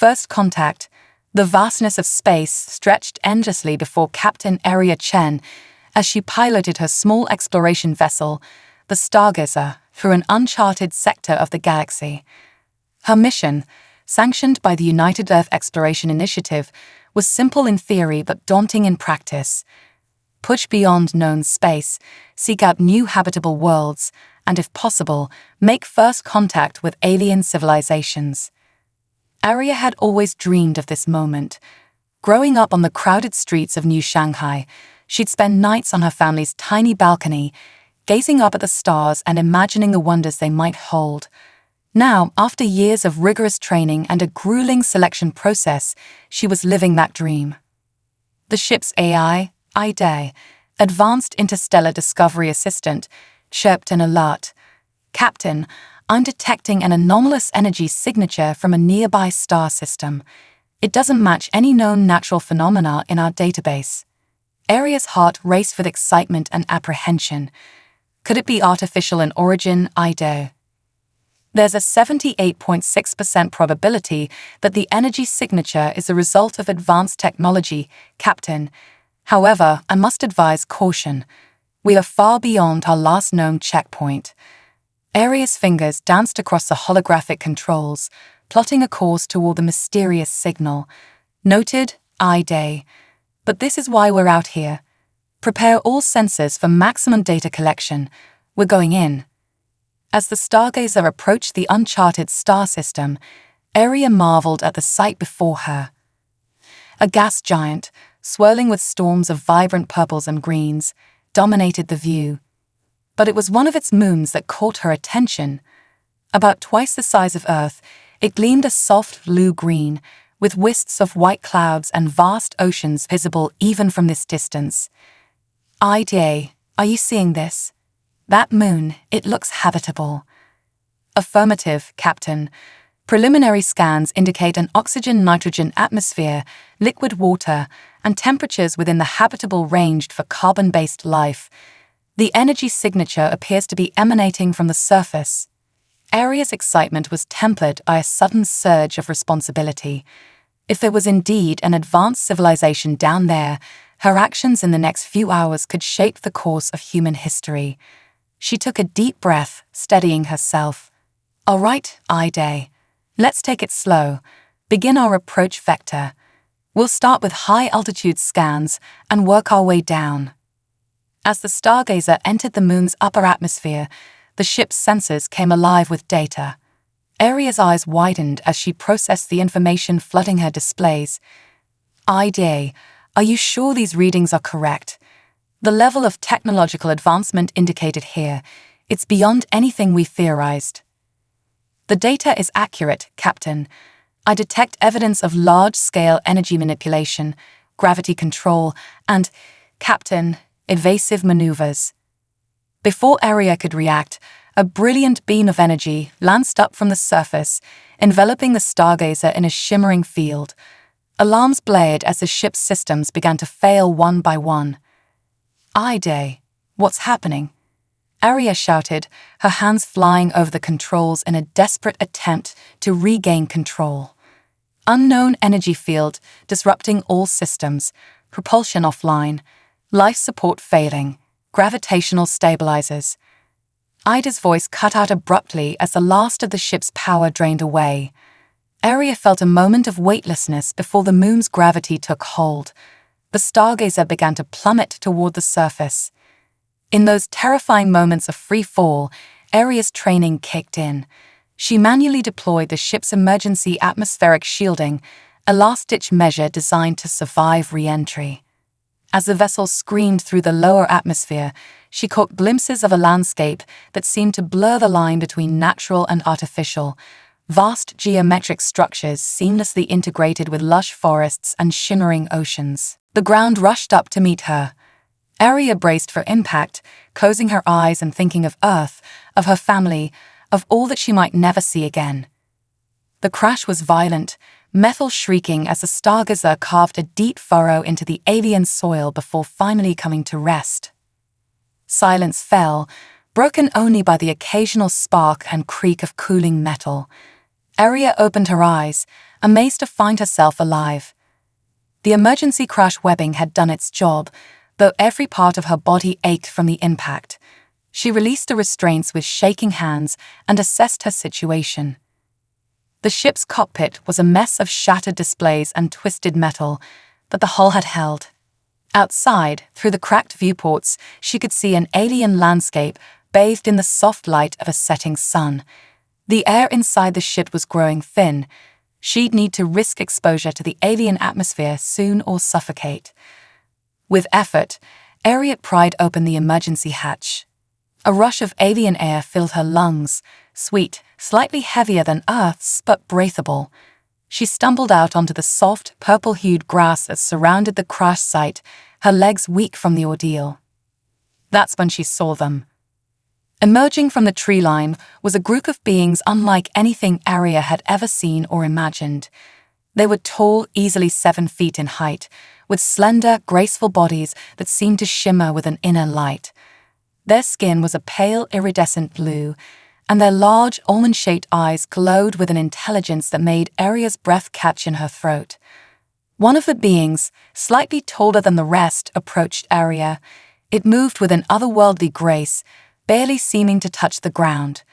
First contact. The vastness of space stretched endlessly before Captain Aria Chen as she piloted her small exploration vessel, the Stargazer, through an uncharted sector of the galaxy. Her mission, sanctioned by the United Earth Exploration Initiative, was simple in theory but daunting in practice. Push beyond known space, seek out new habitable worlds, and if possible, make first contact with alien civilizations. Aria had always dreamed of this moment. Growing up on the crowded streets of New Shanghai, she'd spend nights on her family's tiny balcony, gazing up at the stars and imagining the wonders they might hold. Now, after years of rigorous training and a grueling selection process, she was living that dream. The ship's AI, IDA, Advanced Interstellar Discovery Assistant, chirped an alert. "Captain, I'm detecting an anomalous energy signature from a nearby star system. It doesn't match any known natural phenomena in our database." Aria's heart raced with excitement and apprehension. Could it be artificial in origin, IDA? There's a 78.6% probability that the energy signature is a result of advanced technology, Captain. However, I must advise caution. We are far beyond our last known checkpoint. Aria's fingers danced across the holographic controls, plotting a course toward the mysterious signal. Noted, IDA. But this is why we're out here. Prepare all sensors for maximum data collection. We're going in. As the Stargazer approached the uncharted star system, Aria marveled at the sight before her. A gas giant, swirling with storms of vibrant purples and greens, dominated the view. But it was one of its moons that caught her attention. About twice the size of Earth, it gleamed a soft blue-green, with wisps of white clouds and vast oceans visible even from this distance. IDA, are you seeing this? That moon, it looks habitable. Affirmative, Captain. Preliminary scans indicate an oxygen-nitrogen atmosphere, liquid water, and temperatures within the habitable range for carbon-based life. The energy signature appears to be emanating from the surface. Aria's excitement was tempered by a sudden surge of responsibility. If there was indeed an advanced civilization down there, her actions in the next few hours could shape the course of human history. She took a deep breath, steadying herself. "All right, IDA. Let's take it slow. Begin our approach vector. We'll start with high-altitude scans and work our way down." As the Stargazer entered the moon's upper atmosphere, the ship's sensors came alive with data. Aria's eyes widened as she processed the information flooding her displays. "IDA, are you sure these readings are correct? The level of technological advancement indicated here, it's beyond anything we theorized." "The data is accurate, Captain. I detect evidence of large-scale energy manipulation, gravity control, and, Captain, evasive maneuvers." Before Aria could react, a brilliant beam of energy lanced up from the surface, enveloping the Stargazer in a shimmering field. Alarms blared as the ship's systems began to fail one by one. "IDA, what's happening?" Aria shouted, her hands flying over the controls in a desperate attempt to regain control. Unknown energy field disrupting all systems, propulsion offline, life support failing, gravitational stabilizers. Ida's voice cut out abruptly as the last of the ship's power drained away. Aria felt a moment of weightlessness before the moon's gravity took hold. The Stargazer began to plummet toward the surface. In those terrifying moments of free fall, Aria's training kicked in. She manually deployed the ship's emergency atmospheric shielding, a last-ditch measure designed to survive re-entry. As the vessel screamed through the lower atmosphere, she caught glimpses of a landscape that seemed to blur the line between natural and artificial, vast geometric structures seamlessly integrated with lush forests and shimmering oceans. The ground rushed up to meet her. Aria braced for impact, closing her eyes and thinking of Earth, of her family, of all that she might never see again. The crash was violent, metal shrieking as the Stargazer carved a deep furrow into the alien soil before finally coming to rest. Silence fell, broken only by the occasional spark and creak of cooling metal. Aria opened her eyes, amazed to find herself alive. The emergency crash webbing had done its job, though every part of her body ached from the impact. She released the restraints with shaking hands and assessed her situation. The ship's cockpit was a mess of shattered displays and twisted metal, but the hull had held. Outside, through the cracked viewports, she could see an alien landscape bathed in the soft light of a setting sun. The air inside the ship was growing thin. She'd need to risk exposure to the alien atmosphere soon or suffocate. With effort, Aria pried open the emergency hatch. A rush of alien air filled her lungs, sweet, slightly heavier than Earth's, but breathable. She stumbled out onto the soft, purple-hued grass that surrounded the crash site, her legs weak from the ordeal. That's when she saw them. Emerging from the tree line was a group of beings unlike anything Aria had ever seen or imagined. They were tall, easily 7 feet in height, with slender, graceful bodies that seemed to shimmer with an inner light. Their skin was a pale, iridescent blue, and their large, almond-shaped eyes glowed with an intelligence that made Aria's breath catch in her throat. One of the beings, slightly taller than the rest, approached Aria. It moved with an otherworldly grace, barely seeming to touch the ground.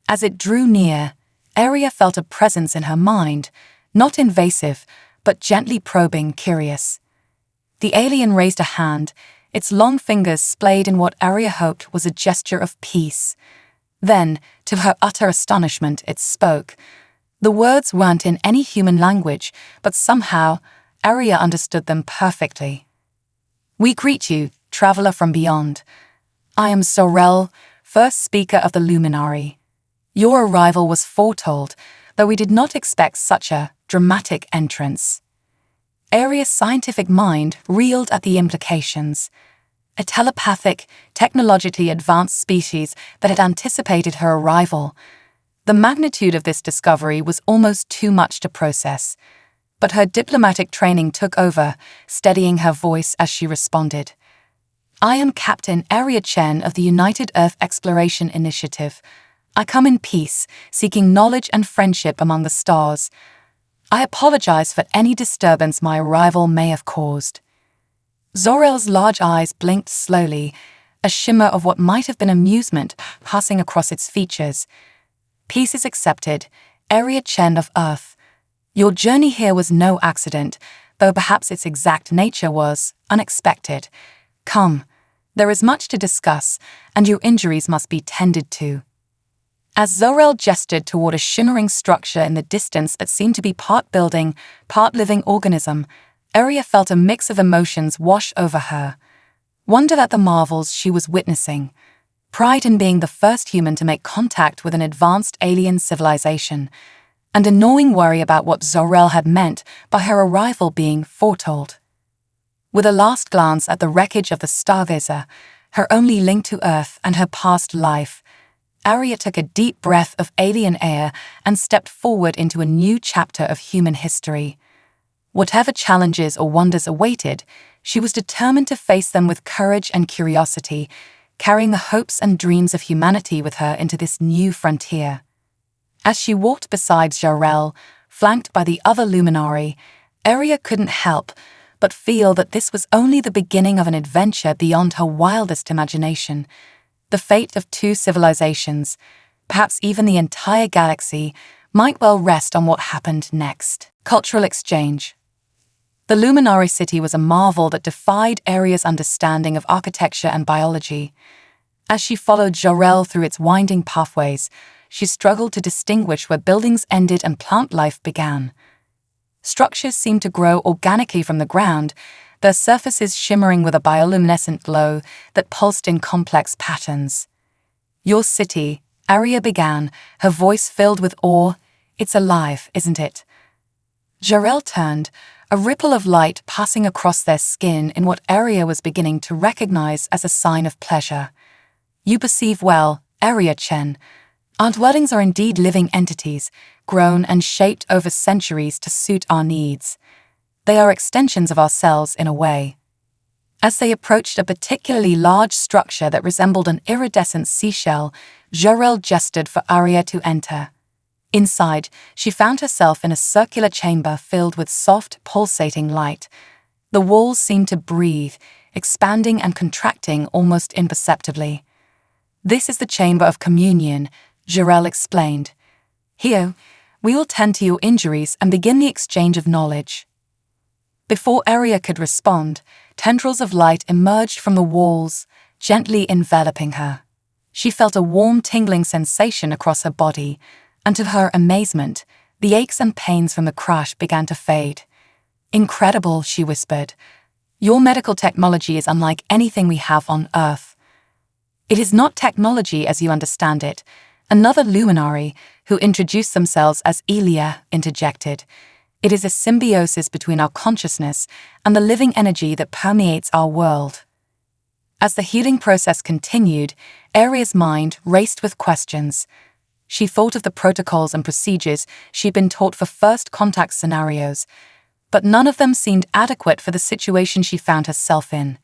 As it drew near, Aria felt a presence in her mind, not invasive, but gently probing, curious. The alien raised a hand, its long fingers splayed in what Aria hoped was a gesture of peace. Then, to her utter astonishment, it spoke. The words weren't in any human language, but somehow, Aria understood them perfectly. "We greet you, traveler from beyond. I am Zorel, first speaker of the Luminary. Your arrival was foretold, though we did not expect such a dramatic entrance." Aria's scientific mind reeled at the implications. A telepathic, technologically advanced species that had anticipated her arrival. The magnitude of this discovery was almost too much to process, but her diplomatic training took over, steadying her voice as she responded. "I am Captain Aria Chen of the United Earth Exploration Initiative. I come in peace, seeking knowledge and friendship among the stars. I apologize for any disturbance my arrival may have caused." Zorel's large eyes blinked slowly, a shimmer of what might have been amusement passing across its features. "Peace is accepted, Aria Chen of Earth. Your journey here was no accident, though perhaps its exact nature was unexpected. Come, there is much to discuss, and your injuries must be tended to." As Zorel gestured toward a shimmering structure in the distance that seemed to be part building, part living organism, Aria felt a mix of emotions wash over her. Wonder at the marvels she was witnessing, pride in being the first human to make contact with an advanced alien civilization, and a gnawing worry about what Zorel had meant by her arrival being foretold. With a last glance at the wreckage of the Stargazer, her only link to Earth and her past life, Aria took a deep breath of alien air and stepped forward into a new chapter of human history. Whatever challenges or wonders awaited, she was determined to face them with courage and curiosity, carrying the hopes and dreams of humanity with her into this new frontier. As she walked beside Zorel, flanked by the other Luminary, Aria couldn't help but feel that this was only the beginning of an adventure beyond her wildest imagination. The fate of 2 civilizations, perhaps even the entire galaxy, might well rest on what happened next. Cultural exchange. The Luminary city was a marvel that defied Aria's understanding of architecture and biology. As she followed Zorel through its winding pathways, she struggled to distinguish where buildings ended and plant life began. Structures seemed to grow organically from the ground, their surfaces shimmering with a bioluminescent glow that pulsed in complex patterns. "Your city," Aria began, her voice filled with awe. "It's alive, isn't it?" Zorel turned, a ripple of light passing across their skin in what Aria was beginning to recognize as a sign of pleasure. "You perceive well, Aria Chen. Our dwellings are indeed living entities, grown and shaped over centuries to suit our needs. They are extensions of ourselves in a way." As they approached a particularly large structure that resembled an iridescent seashell, Zorel gestured for Aria to enter. Inside, she found herself in a circular chamber filled with soft, pulsating light. The walls seemed to breathe, expanding and contracting almost imperceptibly. "This is the chamber of communion," Jarell explained. "Here, we will tend to your injuries and begin the exchange of knowledge." Before Arya could respond, tendrils of light emerged from the walls, gently enveloping her. She felt a warm, tingling sensation across her body, and to her amazement, the aches and pains from the crash began to fade. "Incredible," she whispered. "Your medical technology is unlike anything we have on Earth." "It is not technology as you understand it," another luminary, who introduced themselves as Elia, interjected. "It is a symbiosis between our consciousness and the living energy that permeates our world." As the healing process continued, Arya's mind raced with questions. She thought of the protocols and procedures she'd been taught for first contact scenarios, but none of them seemed adequate for the situation she found herself in.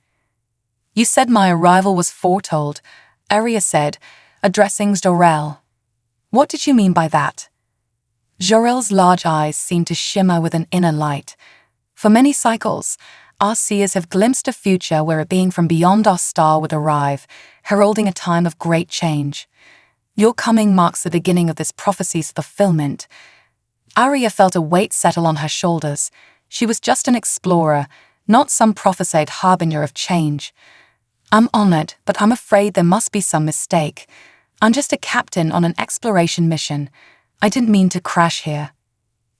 "You said my arrival was foretold," Arya said, addressing Jorel. "What did you mean by that?" Jorel's large eyes seemed to shimmer with an inner light. "For many cycles, our seers have glimpsed a future where a being from beyond our star would arrive, heralding a time of great change. Your coming marks the beginning of this prophecy's fulfillment." Arya felt a weight settle on her shoulders. She was just an explorer, not some prophesied harbinger of change. "I'm honored, but I'm afraid there must be some mistake. I'm just a captain on an exploration mission. I didn't mean to crash here."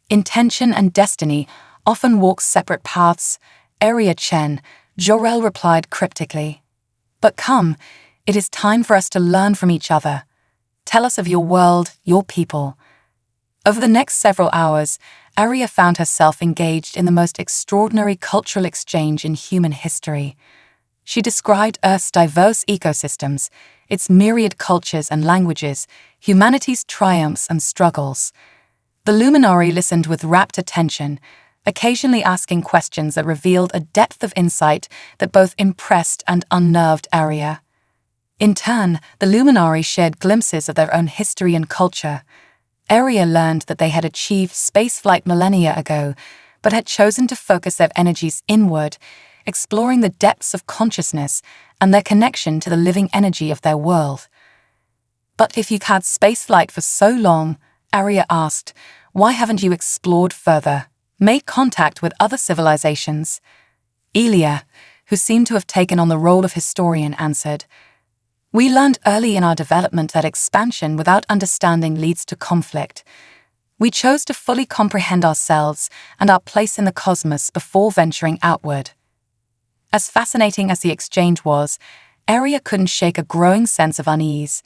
"Intention and destiny often walk separate paths," Arya Chen, Jorel replied cryptically. "But come, it is time for us to learn from each other. Tell us of your world, your people." Over the next several hours, Arya found herself engaged in the most extraordinary cultural exchange in human history. She described Earth's diverse ecosystems, its myriad cultures and languages, humanity's triumphs and struggles. The luminary listened with rapt attention, occasionally asking questions that revealed a depth of insight that both impressed and unnerved Arya. In turn, the luminary shared glimpses of their own history and culture. Arya learned that they had achieved spaceflight millennia ago, but had chosen to focus their energies inward, exploring the depths of consciousness and their connection to the living energy of their world. "But if you've had spaceflight for so long," Arya asked, "why haven't you explored further, made contact with other civilizations?" Elia, who seemed to have taken on the role of historian, answered, "We learned early in our development that expansion without understanding leads to conflict. We chose to fully comprehend ourselves and our place in the cosmos before venturing outward." As fascinating as the exchange was, Arya couldn't shake a growing sense of unease.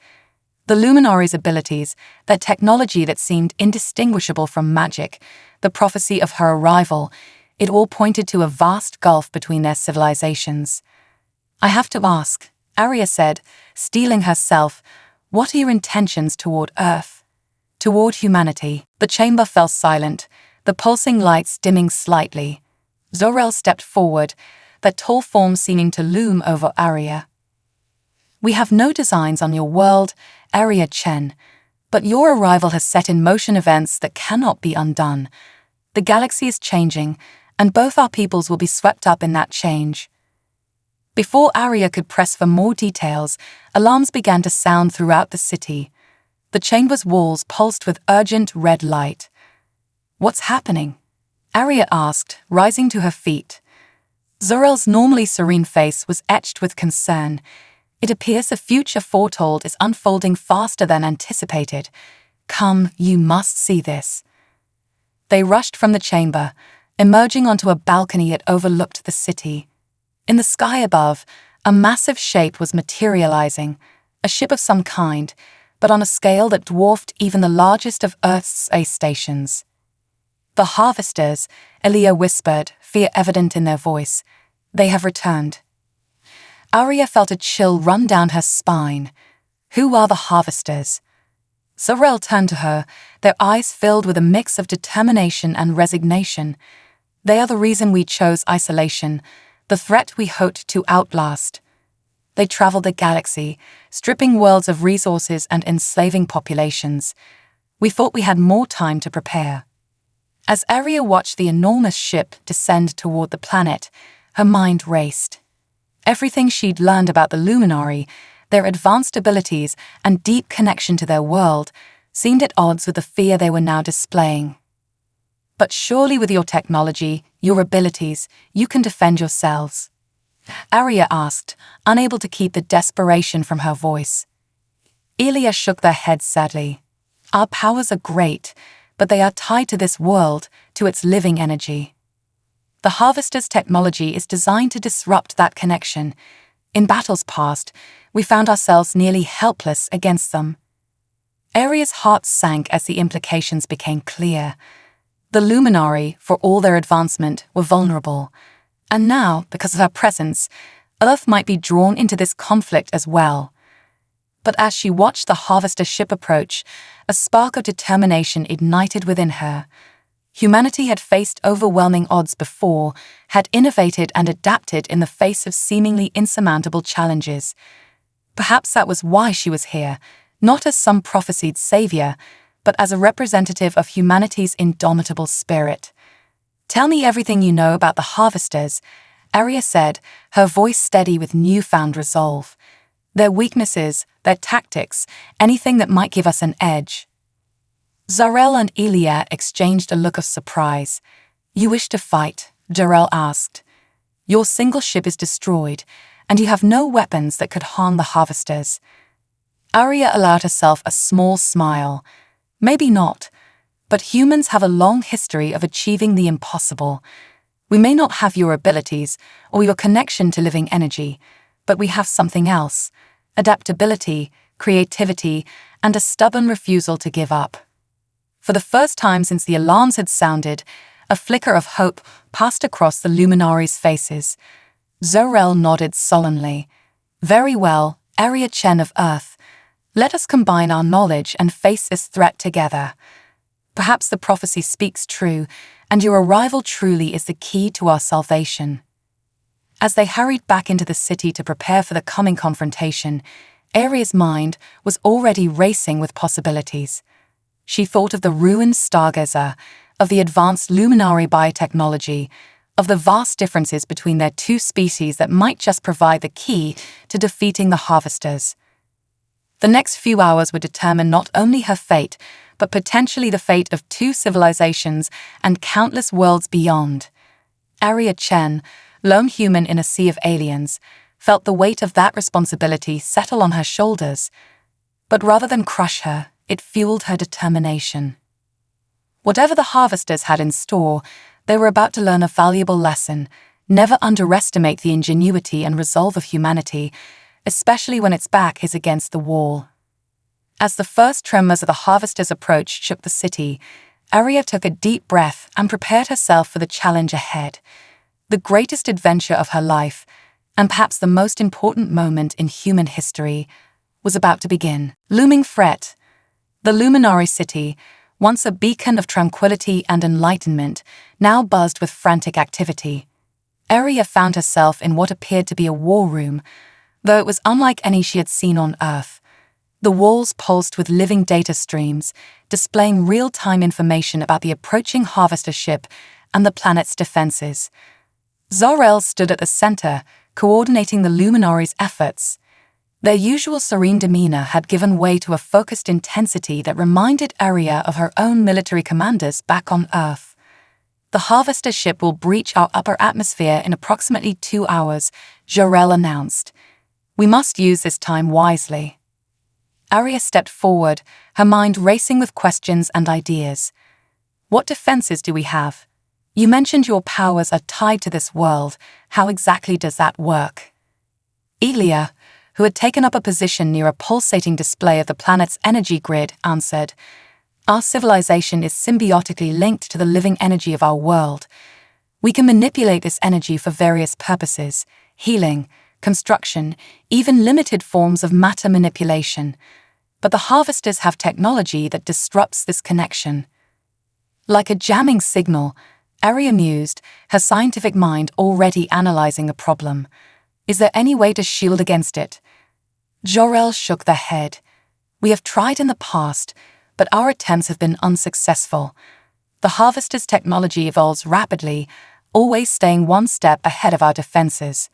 The luminary's abilities, their technology that seemed indistinguishable from magic, the prophecy of her arrival, it all pointed to a vast gulf between their civilizations. "I have to ask," Arya said, steeling herself, "what are your intentions toward Earth? Toward humanity?" The chamber fell silent, the pulsing lights dimming slightly. Zorel stepped forward, their tall form seeming to loom over Arya. "We have no designs on your world, Arya Chen, but your arrival has set in motion events that cannot be undone. The galaxy is changing, and both our peoples will be swept up in that change." Before Arya could press for more details, alarms began to sound throughout the city. The chamber's walls pulsed with urgent red light. "What's happening?" Arya asked, rising to her feet. Zorel's normally serene face was etched with concern. "It appears the future foretold is unfolding faster than anticipated. Come, you must see this." They rushed from the chamber, emerging onto a balcony that overlooked the city. In the sky above, a massive shape was materializing, a ship of some kind, but on a scale that dwarfed even the largest of Earth's space stations. "The Harvesters," Elia whispered, fear evident in their voice. "They have returned." Arya felt a chill run down her spine. "Who are the Harvesters?" Zorel turned to her, their eyes filled with a mix of determination and resignation. "They are the reason we chose isolation, the threat we hoped to outlast. They traveled the galaxy, stripping worlds of resources and enslaving populations. We thought we had more time to prepare. As Arya watched the enormous ship descend toward the planet, her mind raced. Everything she'd learned about the Luminari, their advanced abilities and deep connection to their world, seemed at odds with the fear they were now displaying. But surely with your technology, your abilities, you can defend yourselves? Arya asked, unable to keep the desperation from her voice. Elia shook their heads sadly. Our powers are great, but they are tied to this world, to its living energy. The Harvester's technology is designed to disrupt that connection. In battles past, we found ourselves nearly helpless against them. Arya's heart sank as the implications became clear. The Luminari, for all their advancement, were vulnerable. And now, because of her presence, Earth might be drawn into this conflict as well. But as she watched the Harvester ship approach, a spark of determination ignited within her. Humanity had faced overwhelming odds before, had innovated and adapted in the face of seemingly insurmountable challenges. Perhaps that was why she was here, not as some prophesied savior, but as a representative of humanity's indomitable spirit. Tell me everything you know about the Harvesters, Arya said, her voice steady with newfound resolve. Their weaknesses, their tactics, anything that might give us an edge. Zarel and Elia exchanged a look of surprise. You wish to fight? Jarel asked. Your single ship is destroyed, and you have no weapons that could harm the Harvesters. Arya allowed herself a small smile. Maybe not, but humans have a long history of achieving the impossible. We may not have your abilities or your connection to living energy, but we have something else: adaptability, creativity, and a stubborn refusal to give up. For the first time since the alarms had sounded, a flicker of hope passed across the Luminaries' faces. Zorel nodded sullenly. Very well, Arya Chen of Earth. Let us combine our knowledge and face this threat together. Perhaps the prophecy speaks true, and your arrival truly is the key to our salvation. As they hurried back into the city to prepare for the coming confrontation, Arya's mind was already racing with possibilities. She thought of the ruined Stargazer, of the advanced Luminari biotechnology, of the vast differences between their two species that might just provide the key to defeating the Harvesters. The next few hours would determine not only her fate, but potentially the fate of two civilizations and countless worlds beyond. Arya Chen, lone human in a sea of aliens, felt the weight of that responsibility settle on her shoulders. But rather than crush her, it fueled her determination. Whatever the Harvesters had in store, they were about to learn a valuable lesson: never underestimate the ingenuity and resolve of humanity, especially when its back is against the wall. As the first tremors of the Harvesters' approach shook the city, Arya took a deep breath and prepared herself for the challenge ahead. The greatest adventure of her life, and perhaps the most important moment in human history, was about to begin. Looming threat. The Luminari city, once a beacon of tranquility and enlightenment, now buzzed with frantic activity. Arya found herself in what appeared to be a war room, though it was unlike any she had seen on Earth. The walls pulsed with living data streams, displaying real-time information about the approaching Harvester ship and the planet's defenses. Zarel stood at the center, coordinating the Luminaries' efforts. Their usual serene demeanor had given way to a focused intensity that reminded Arya of her own military commanders back on Earth. The Harvester ship will breach our upper atmosphere in approximately 2 hours, Jarel announced. We must use this time wisely. Arya stepped forward, her mind racing with questions and ideas. What defenses do we have? You mentioned your powers are tied to this world. How exactly does that work? Elia, who had taken up a position near a pulsating display of the planet's energy grid, answered, Our civilization is symbiotically linked to the living energy of our world. We can manipulate this energy for various purposes: healing, construction, even limited forms of matter manipulation. But the Harvesters have technology that disrupts this connection. Like a jamming signal, Arya mused, her scientific mind already analyzing the problem. Is there any way to shield against it? Jorel shook their head. We have tried in the past, but our attempts have been unsuccessful. The harvester's technology evolves rapidly, always staying one step ahead of our defenses.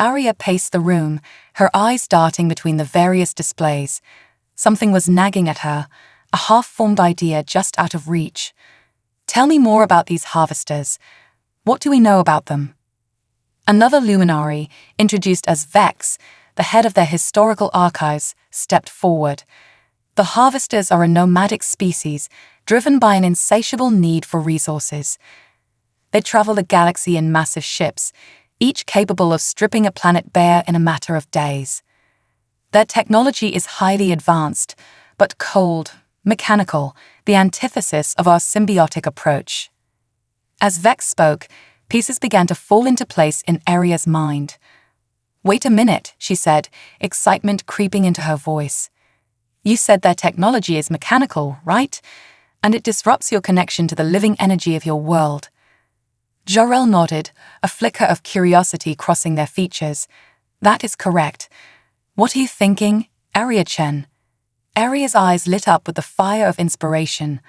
Arya paced the room, her eyes darting between the various displays. Something was nagging at her, a half-formed idea just out of reach. Tell me more about these harvesters. What do we know about them? Another luminary, introduced as Vex, the head of their historical archives, stepped forward. The harvesters are a nomadic species, driven by an insatiable need for resources. They travel the galaxy in massive ships, each capable of stripping a planet bare in a matter of days. Their technology is highly advanced, but cold, mechanical, the antithesis of our symbiotic approach. As Vex spoke, pieces began to fall into place in Arya's mind. Wait a minute, she said, excitement creeping into her voice. You said their technology is mechanical, right? And it disrupts your connection to the living energy of your world. Jor-El nodded, a flicker of curiosity crossing their features. That is correct. What are you thinking, Arya Chen? Arya's eyes lit up with the fire of inspiration.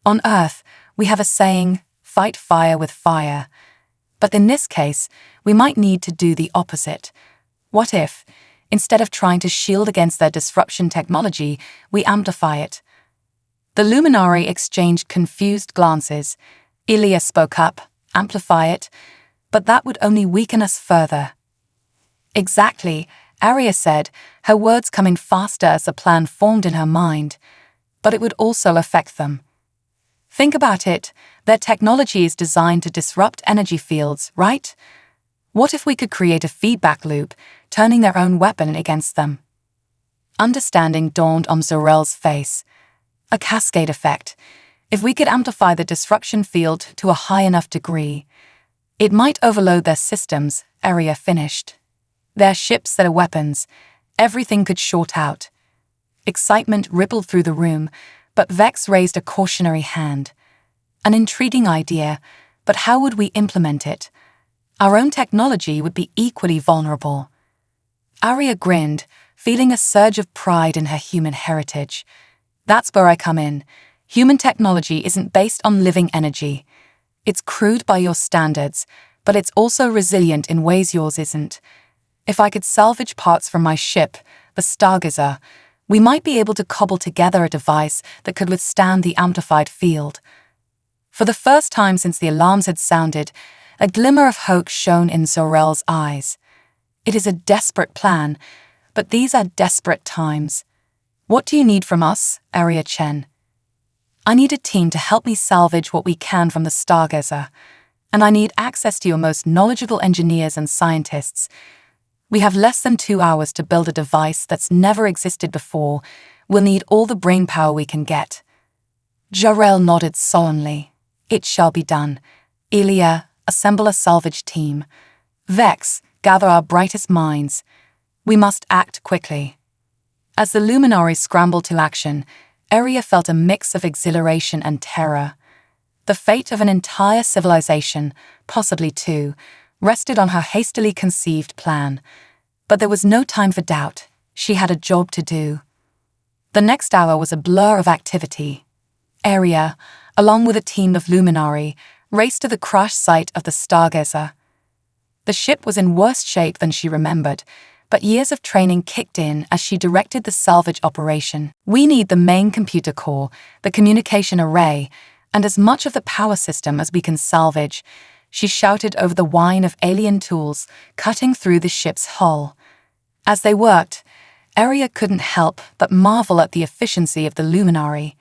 On Earth, we have a saying, fight fire with fire. But in this case, we might need to do the opposite. What if, instead of trying to shield against their disruption technology, we amplify it? The luminary exchanged confused glances. Ilya spoke up, amplify it, but that would only weaken us further. Exactly, Arya said, her words coming faster as the plan formed in her mind. But it would also affect them. Think about it, their technology is designed to disrupt energy fields, right? What if we could create a feedback loop, turning their own weapon against them? Understanding dawned on Jor-El's face. A cascade effect. If we could amplify the disruption field to a high enough degree, it might overload their systems, Arya finished. Their ships, their weapons, everything could short out. Excitement rippled through the room, but Vex raised a cautionary hand. An intriguing idea, but how would we implement it? Our own technology would be equally vulnerable. Arya grinned, feeling a surge of pride in her human heritage. That's where I come in. Human technology isn't based on living energy. It's crude by your standards, but it's also resilient in ways yours isn't. If I could salvage parts from my ship, the Stargazer, we might be able to cobble together a device that could withstand the amplified field. For the first time since the alarms had sounded, a glimmer of hope shone in Jor-El's eyes. It is a desperate plan, but these are desperate times. What do you need from us, Arya Chen? I need a team to help me salvage what we can from the Stargazer, and I need access to your most knowledgeable engineers and scientists. We have less than 2 hours to build a device that's never existed before. We'll need all the brainpower we can get. Jor-El nodded solemnly. It shall be done. Ilya, assemble a salvage team. Vex, gather our brightest minds. We must act quickly. As the luminaries scrambled to action, Arya felt a mix of exhilaration and terror. The fate of an entire civilization, possibly two, rested on her hastily conceived plan. But there was no time for doubt. She had a job to do. The next hour was a blur of activity. Arya, along with a team of luminari, raced to the crash site of the Stargazer. The ship was in worse shape than she remembered, but years of training kicked in as she directed the salvage operation. We need the main computer core, the communication array, and as much of the power system as we can salvage, she shouted over the whine of alien tools cutting through the ship's hull. As they worked, Arya couldn't help but marvel at the efficiency of the luminary.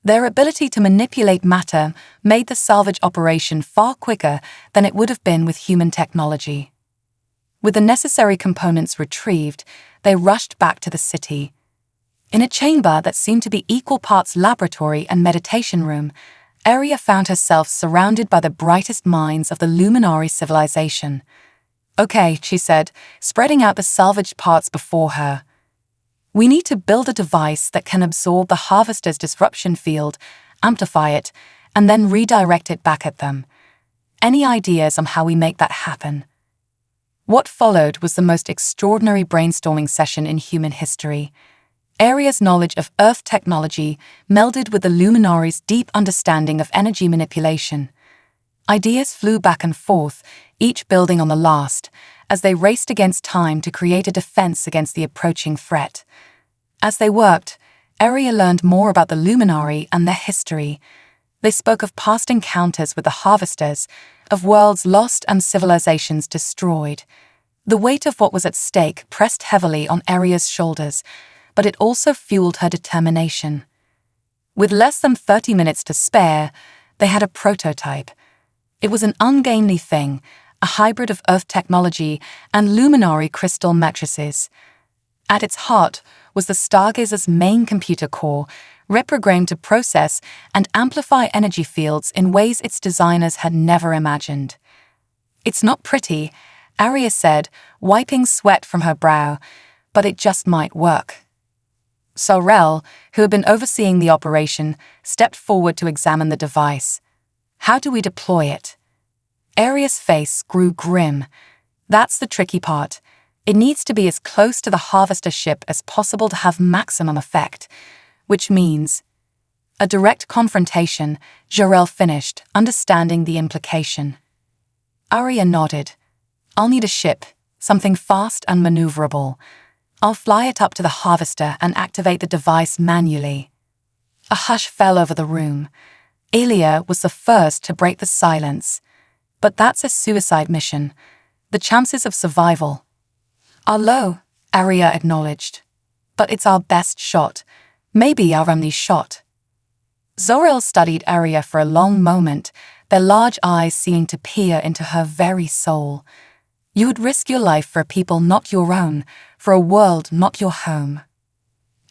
Their ability to manipulate matter made the salvage operation far quicker than it would have been with human technology. With the necessary components retrieved, they rushed back to the city. In a chamber that seemed to be equal parts laboratory and meditation room, Arya found herself surrounded by the brightest minds of the luminary civilization. Okay, she said, spreading out the salvaged parts before her. We need to build a device that can absorb the harvester's disruption field, amplify it, and then redirect it back at them. Any ideas on how we make that happen? What followed was the most extraordinary brainstorming session in human history. Aria's knowledge of Earth technology melded with the Luminary's deep understanding of energy manipulation. Ideas flew back and forth, each building on the last, as they raced against time to create a defense against the approaching threat. As they worked, Aria learned more about the Luminary and their history. They spoke of past encounters with the Harvesters, of worlds lost and civilizations destroyed. The weight of what was at stake pressed heavily on Aria's shoulders, but it also fueled her determination. With less than 30 minutes to spare, they had a prototype. It was an ungainly thing, a hybrid of Earth technology and Luminary crystal matrices. At its heart was the Stargazer's main computer core, reprogrammed to process and amplify energy fields in ways its designers had never imagined. "It's not pretty," Aria said, wiping sweat from her brow, "but it just might work." Sorel, who had been overseeing the operation, stepped forward to examine the device. "How do we deploy it?" Aria's face grew grim. "That's the tricky part. It needs to be as close to the Harvester ship as possible to have maximum effect, which means..." "A direct confrontation," Jorel finished, understanding the implication. Aria nodded. "I'll need a ship, something fast and maneuverable. I'll fly it up to the Harvester and activate the device manually." A hush fell over the room. Alia was the first to break the silence. "But that's a suicide mission. The chances of survival are low," Aria acknowledged. "But it's our best shot. Maybe our only shot." Zorel studied Aria for a long moment, their large eyes seeming to peer into her very soul. "You would risk your life for a people not your own, for a world not your home."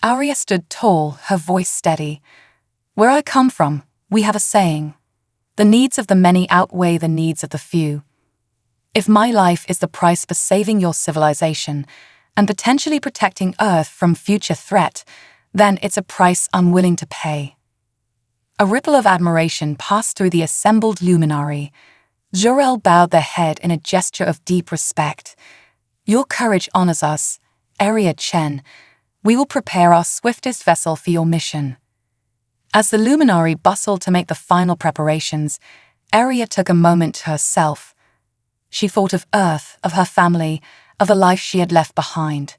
Aria stood tall, her voice steady. "Where I come from, we have a saying. The needs of the many outweigh the needs of the few. If my life is the price for saving your civilization and potentially protecting Earth from future threat, then it's a price I'm willing to pay." A ripple of admiration passed through the assembled Luminary. Jorel bowed their head in a gesture of deep respect. "Your courage honors us, Aria Chen. We will prepare our swiftest vessel for your mission." As the Luminary bustled to make the final preparations, Aria took a moment to herself. She thought of Earth, of her family, of the life she had left behind.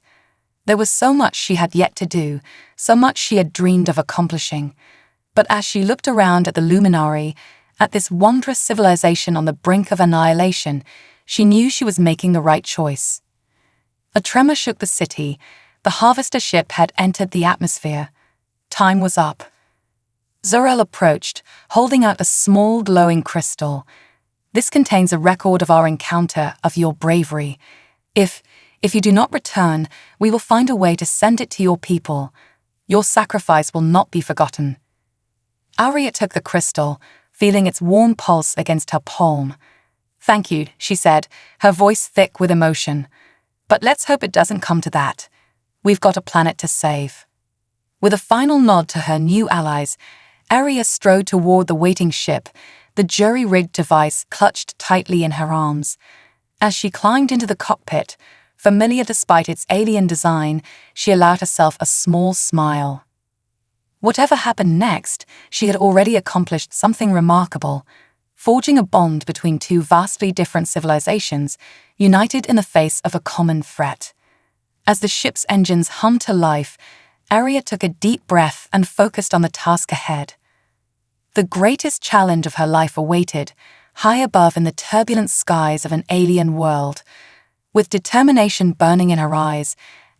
There was so much she had yet to do, so much she had dreamed of accomplishing. But as she looked around at the Luminary, at this wondrous civilization on the brink of annihilation, she knew she was making the right choice. A tremor shook the city. The Harvester ship had entered the atmosphere. Time was up. Zorel approached, holding out a small glowing crystal. "This contains a record of our encounter, of your bravery. If you do not return, we will find a way to send it to your people. Your sacrifice will not be forgotten." Aria took the crystal, feeling its warm pulse against her palm. "Thank you," she said, her voice thick with emotion. "But let's hope it doesn't come to that. We've got a planet to save." With a final nod to her new allies, Aria strode toward the waiting ship, the jury-rigged device clutched tightly in her arms. As she climbed into the cockpit, familiar despite its alien design, she allowed herself a small smile. Whatever happened next, she had already accomplished something remarkable, forging a bond between two vastly different civilizations, united in the face of a common threat. As the ship's engines hummed to life, Aria took a deep breath and focused on the task ahead. The greatest challenge of her life awaited, high above in the turbulent skies of an alien world. With determination burning in her eyes,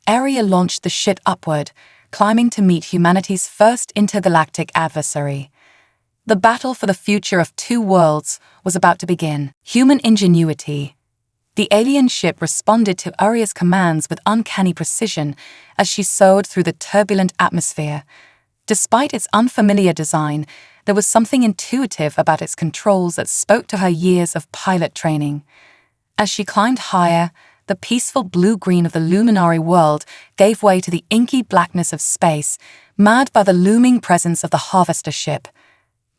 Aria launched the ship upward, climbing to meet humanity's first intergalactic adversary. The battle for the future of two worlds was about to begin. Human ingenuity. The alien ship responded to Aria's commands with uncanny precision as she soared through the turbulent atmosphere. Despite its unfamiliar design, there was something intuitive about its controls that spoke to her years of pilot training. As she climbed higher, the peaceful blue-green of the Luminary world gave way to the inky blackness of space, marred by the looming presence of the Harvester ship.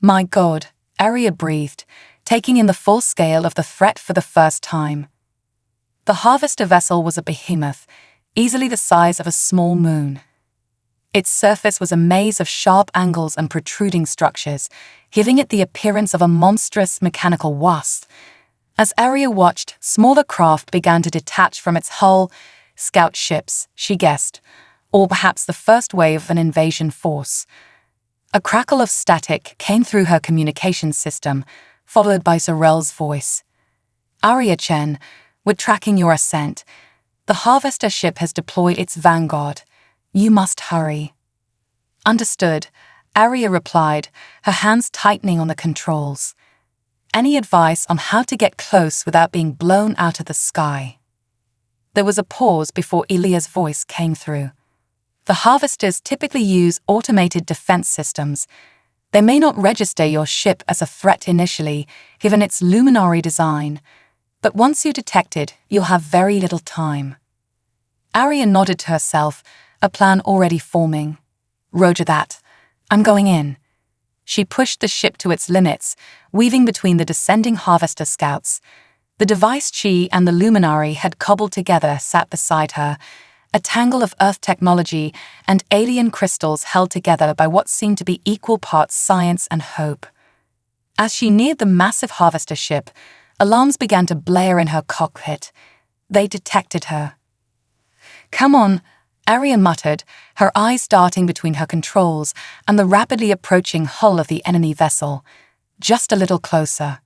"My God," Aria breathed, taking in the full scale of the threat for the first time. The Harvester vessel was a behemoth, easily the size of a small moon. Its surface was a maze of sharp angles and protruding structures, giving it the appearance of a monstrous mechanical wasp. As Arya watched, smaller craft began to detach from its hull, scout ships, she guessed, or perhaps the first wave of an invasion force. A crackle of static came through her communications system, followed by Zorel's voice. Arya Chen, we're tracking your ascent. The Harvester ship has deployed its vanguard. You must hurry. Understood, Arya replied, her hands tightening on the controls. Any advice on how to get close without being blown out of the sky? There was a pause before Ilya's voice came through. The Harvesters typically use automated defense systems. They may not register your ship as a threat initially, given its luminary design, but once you detect it, you'll have very little time. Arya nodded to herself, a plan already forming. Roger that. I'm going in. She pushed the ship to its limits, weaving between the descending Harvester scouts. The device she and the luminary had cobbled together sat beside her, a tangle of Earth technology and alien crystals held together by what seemed to be equal parts science and hope. As she neared the massive Harvester ship, alarms began to blare in her cockpit. They detected her. Come on, Arya muttered, her eyes darting between her controls and the rapidly approaching hull of the enemy vessel. Just a little closer.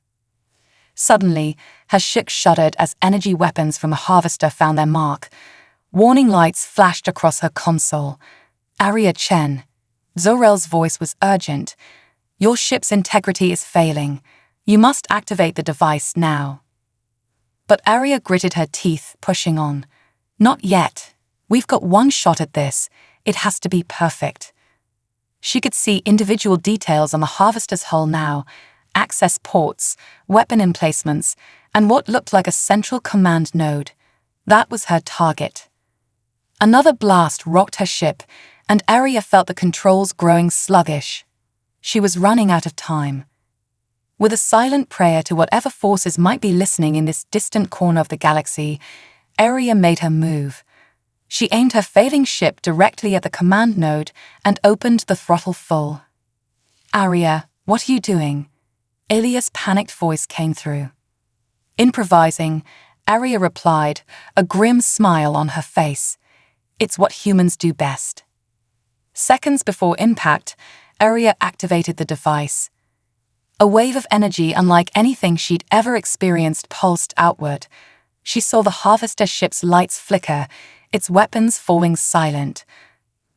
Suddenly, her ship shuddered as energy weapons from a Harvester found their mark. Warning lights flashed across her console. Arya Chen. Zorel's voice was urgent. Your ship's integrity is failing. You must activate the device now. But Arya gritted her teeth, pushing on. Not yet. We've got one shot at this. It has to be perfect. She could see individual details on the Harvester's hull now, access ports, weapon emplacements, and what looked like a central command node. That was her target. Another blast rocked her ship, and Arya felt the controls growing sluggish. She was running out of time. With a silent prayer to whatever forces might be listening in this distant corner of the galaxy, Arya made her move. She aimed her failing ship directly at the command node and opened the throttle full. Arya, what are you doing? Ilya's panicked voice came through. Improvising, Arya replied, a grim smile on her face. It's what humans do best. Seconds before impact, Arya activated the device. A wave of energy unlike anything she'd ever experienced pulsed outward. She saw the Harvester ship's lights flicker, its weapons falling silent.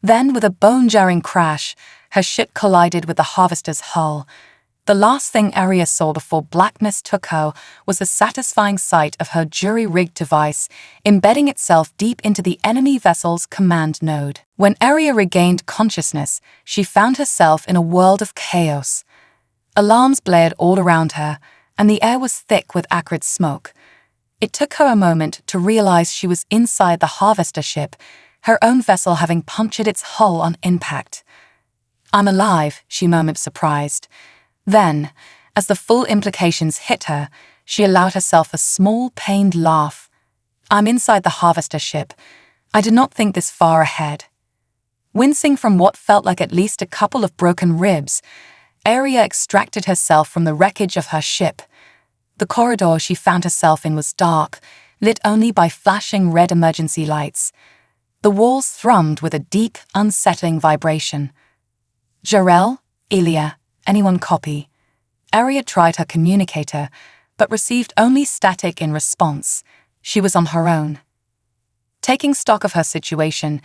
Then, with a bone-jarring crash, her ship collided with the Harvester's hull. The last thing Arya saw before blackness took her was the satisfying sight of her jury-rigged device embedding itself deep into the enemy vessel's command node. When Arya regained consciousness, she found herself in a world of chaos. Alarms blared all around her, and the air was thick with acrid smoke. It took her a moment to realize she was inside the Harvester ship, her own vessel having punctured its hull on impact. I'm alive, she murmured, surprised. Then, as the full implications hit her, she allowed herself a small, pained laugh. I'm inside the Harvester ship. I did not think this far ahead. Wincing from what felt like at least a couple of broken ribs, Arya extracted herself from the wreckage of her ship. The corridor she found herself in was dark, lit only by flashing red emergency lights. The walls thrummed with a deep, unsettling vibration. Zorel? Ilya? Anyone copy? Arya tried her communicator, but received only static in response. She was on her own. Taking stock of her situation,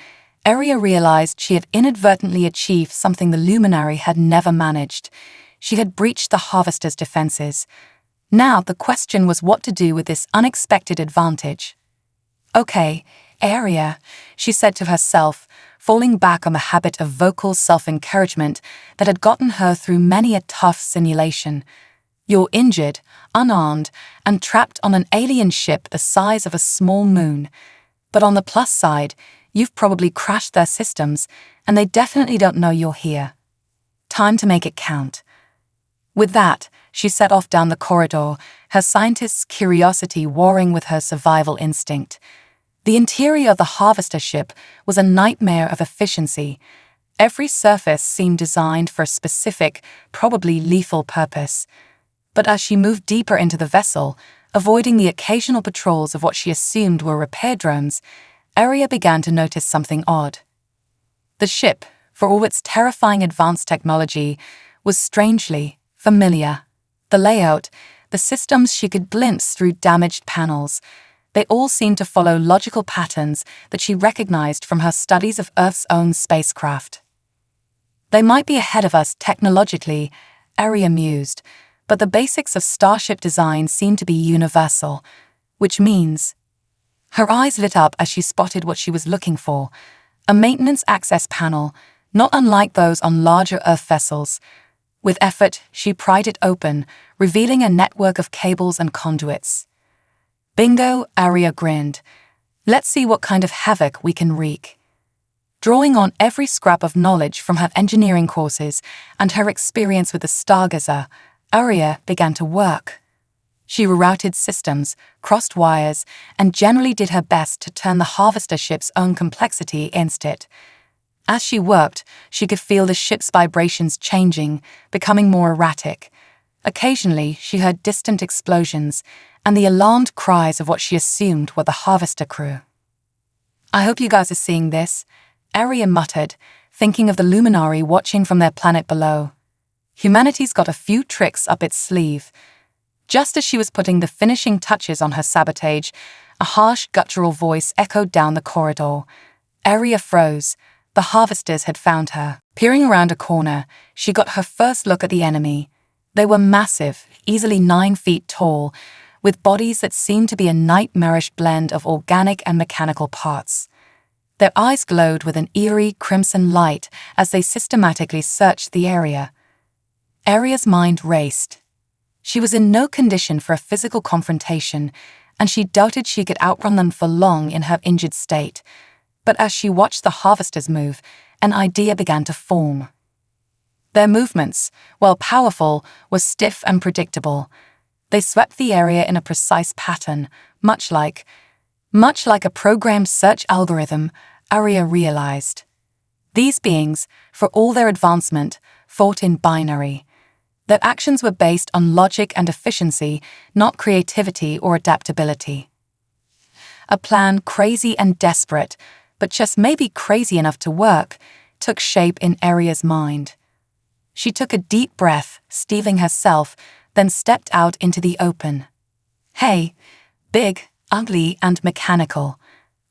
Arya realized she had inadvertently achieved something the Luminary had never managed. She had breached the Harvester's defenses. Now the question was what to do with this unexpected advantage. Okay, Arya, she said to herself, falling back on the habit of vocal self-encouragement that had gotten her through many a tough simulation. You're injured, unarmed, and trapped on an alien ship the size of a small moon. But on the plus side, you've probably crashed their systems, and they definitely don't know you're here. Time to make it count. With that, she set off down the corridor, her scientist's curiosity warring with her survival instinct. The interior of the Harvester ship was a nightmare of efficiency. Every surface seemed designed for a specific, probably lethal purpose. But as she moved deeper into the vessel, avoiding the occasional patrols of what she assumed were repair drones, Arya began to notice something odd. The ship, for all its terrifying advanced technology, was strangely familiar. The layout, the systems she could glimpse through damaged panels, they all seemed to follow logical patterns that she recognized from her studies of Earth's own spacecraft. They might be ahead of us technologically, Arya mused, but the basics of starship design seemed to be universal, which means... Her eyes lit up as she spotted what she was looking for, a maintenance access panel, not unlike those on larger Earth vessels. With effort, she pried it open, revealing a network of cables and conduits. Bingo, Arya grinned. Let's see what kind of havoc we can wreak. Drawing on every scrap of knowledge from her engineering courses and her experience with the Stargazer, Arya began to work. She rerouted systems, crossed wires, and generally did her best to turn the harvester ship's own complexity against it. As she worked, she could feel the ship's vibrations changing, becoming more erratic. Occasionally, she heard distant explosions and the alarmed cries of what she assumed were the harvester crew. "I hope you guys are seeing this," Arya muttered, thinking of the Luminari watching from their planet below. Humanity's got a few tricks up its sleeve. Just as she was putting the finishing touches on her sabotage, a harsh, guttural voice echoed down the corridor. Arya froze. The harvesters had found her. Peering around a corner, she got her first look at the enemy. They were massive, easily 9 feet tall, with bodies that seemed to be a nightmarish blend of organic and mechanical parts. Their eyes glowed with an eerie crimson light as they systematically searched the area. Arya's mind raced. She was in no condition for a physical confrontation, and she doubted she could outrun them for long in her injured state. But as she watched the harvesters move, an idea began to form. Their movements, while powerful, were stiff and predictable. They swept the area in a precise pattern, much like a programmed search algorithm, Arya realized. These beings, for all their advancement, fought in binary. Their actions were based on logic and efficiency, not creativity or adaptability. A plan crazy and desperate, but just maybe crazy enough to work, took shape in Arya's mind. She took a deep breath, steeling herself, then stepped out into the open. "Hey, big, ugly, and mechanical.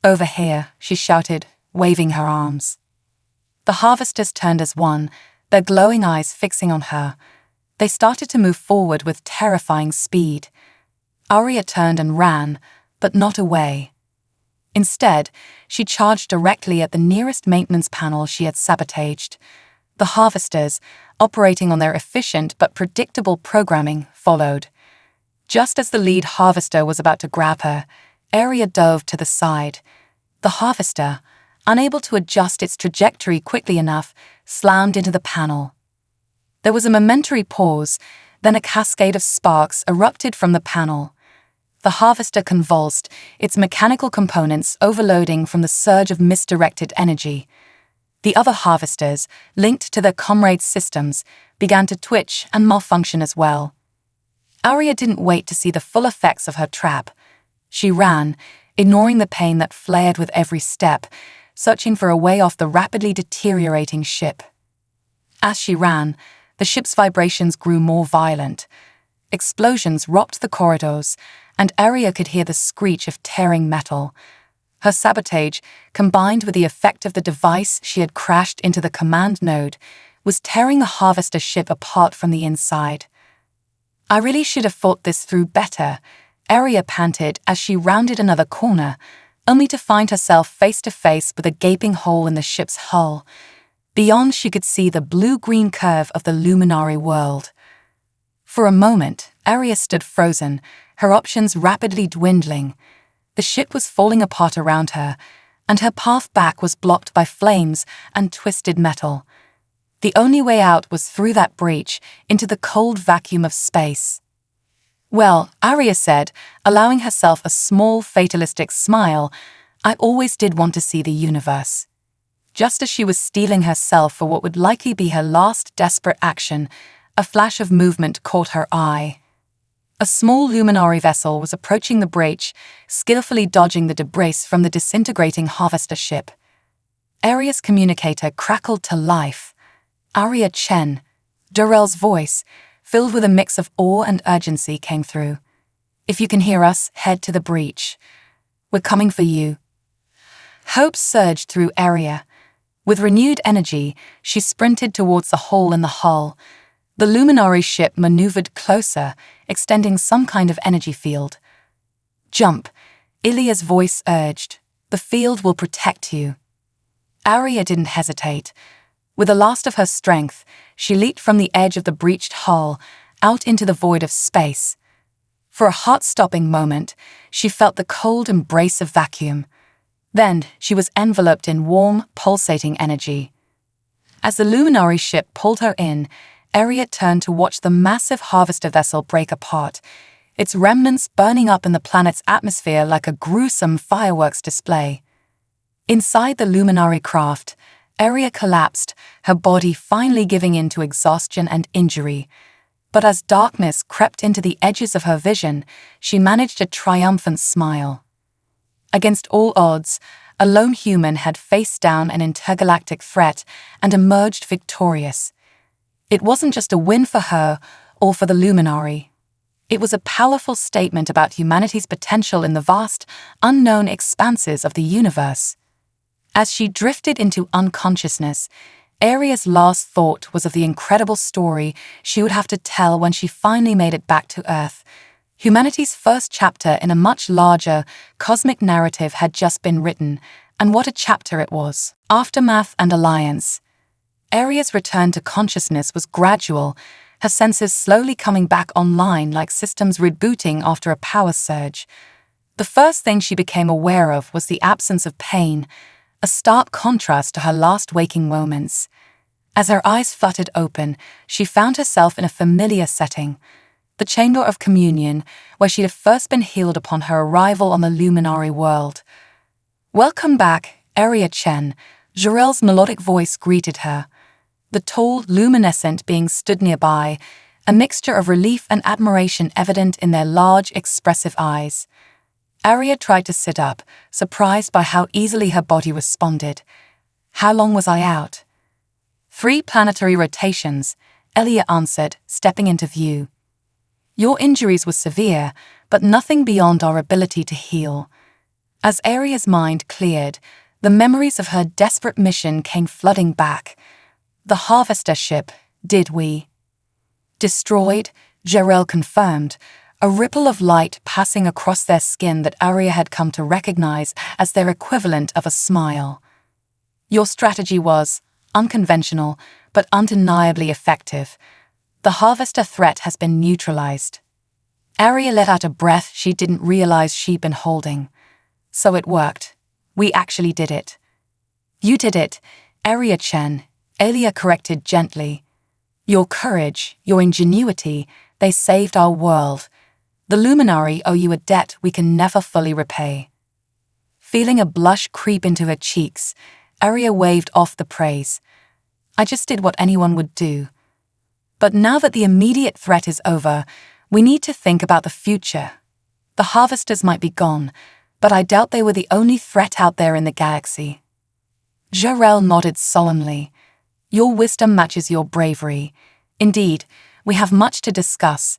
Over here," she shouted, waving her arms. The harvesters turned as one, their glowing eyes fixing on her. They started to move forward with terrifying speed. Arya turned and ran, but not away. Instead, she charged directly at the nearest maintenance panel she had sabotaged. The harvesters, operating on their efficient but predictable programming, followed. Just as the lead harvester was about to grab her, Arya dove to the side. The harvester, unable to adjust its trajectory quickly enough, slammed into the panel. There was a momentary pause, then a cascade of sparks erupted from the panel. The harvester convulsed, its mechanical components overloading from the surge of misdirected energy. The other harvesters, linked to their comrades' systems, began to twitch and malfunction as well. Arya didn't wait to see the full effects of her trap. She ran, ignoring the pain that flared with every step, searching for a way off the rapidly deteriorating ship. As she ran, the ship's vibrations grew more violent. Explosions rocked the corridors, and Arya could hear the screech of tearing metal. Her sabotage, combined with the effect of the device she had crashed into the command node, was tearing the harvester ship apart from the inside. "I really should have thought this through better," Arya panted as she rounded another corner, only to find herself face to face with a gaping hole in the ship's hull. Beyond, she could see the blue-green curve of the Luminari world. For a moment, Arya stood frozen, her options rapidly dwindling. The ship was falling apart around her, and her path back was blocked by flames and twisted metal. The only way out was through that breach, into the cold vacuum of space. "Well," Arya said, allowing herself a small fatalistic smile, "I always did want to see the universe." Just as she was steeling herself for what would likely be her last desperate action, a flash of movement caught her eye. A small luminary vessel was approaching the breach, skillfully dodging the debris from the disintegrating harvester ship. Aria's communicator crackled to life. Aria Chen, Durrell's voice, filled with a mix of awe and urgency, came through. "If you can hear us, head to the breach. We're coming for you." Hope surged through Aria. With renewed energy, she sprinted towards the hole in the hull. The luminary ship maneuvered closer, extending some kind of energy field. "Jump," Ilia's voice urged. "The field will protect you." Aria didn't hesitate. With the last of her strength, she leaped from the edge of the breached hull, out into the void of space. For a heart-stopping moment, she felt the cold embrace of vacuum. Then she was enveloped in warm, pulsating energy. As the luminary ship pulled her in, Aria turned to watch the massive harvester vessel break apart, its remnants burning up in the planet's atmosphere like a gruesome fireworks display. Inside the luminary craft, Aria collapsed, her body finally giving in to exhaustion and injury. But as darkness crept into the edges of her vision, she managed a triumphant smile. Against all odds, a lone human had faced down an intergalactic threat and emerged victorious. It wasn't just a win for her or for the Luminary. It was a powerful statement about humanity's potential in the vast, unknown expanses of the universe. As she drifted into unconsciousness, Aria's last thought was of the incredible story she would have to tell when she finally made it back to Earth. Humanity's first chapter in a much larger, cosmic narrative had just been written, and what a chapter it was. Aftermath and alliance. Aria's return to consciousness was gradual, her senses slowly coming back online like systems rebooting after a power surge. The first thing she became aware of was the absence of pain, a stark contrast to her last waking moments. As her eyes fluttered open, she found herself in a familiar setting, the Chamber of Communion, where she had first been healed upon her arrival on the Luminary world. "Welcome back, Aria Chen," Jarell's melodic voice greeted her. The tall, luminescent being stood nearby, a mixture of relief and admiration evident in their large, expressive eyes. Aria tried to sit up, surprised by how easily her body responded. "How long was I out?" "3 planetary rotations," Elia answered, stepping into view. "Your injuries were severe, but nothing beyond our ability to heal." As Aria's mind cleared, the memories of her desperate mission came flooding back. The harvester ship, did we? Destroyed, Jarell confirmed, a ripple of light passing across their skin that Aria had come to recognize as their equivalent of a smile. "Your strategy was unconventional, but undeniably effective. The harvester threat has been neutralized." Aria let out a breath she didn't realize she'd been holding. "So it worked. We actually did it." "You did it, Aria Chen," Elia corrected gently. "Your courage, your ingenuity, they saved our world. The Luminary owe you a debt we can never fully repay." Feeling a blush creep into her cheeks, Aria waved off the praise. "I just did what anyone would do. But now that the immediate threat is over, we need to think about the future. The harvesters might be gone, but I doubt they were the only threat out there in the galaxy." Jarell nodded solemnly. "Your wisdom matches your bravery. Indeed, we have much to discuss.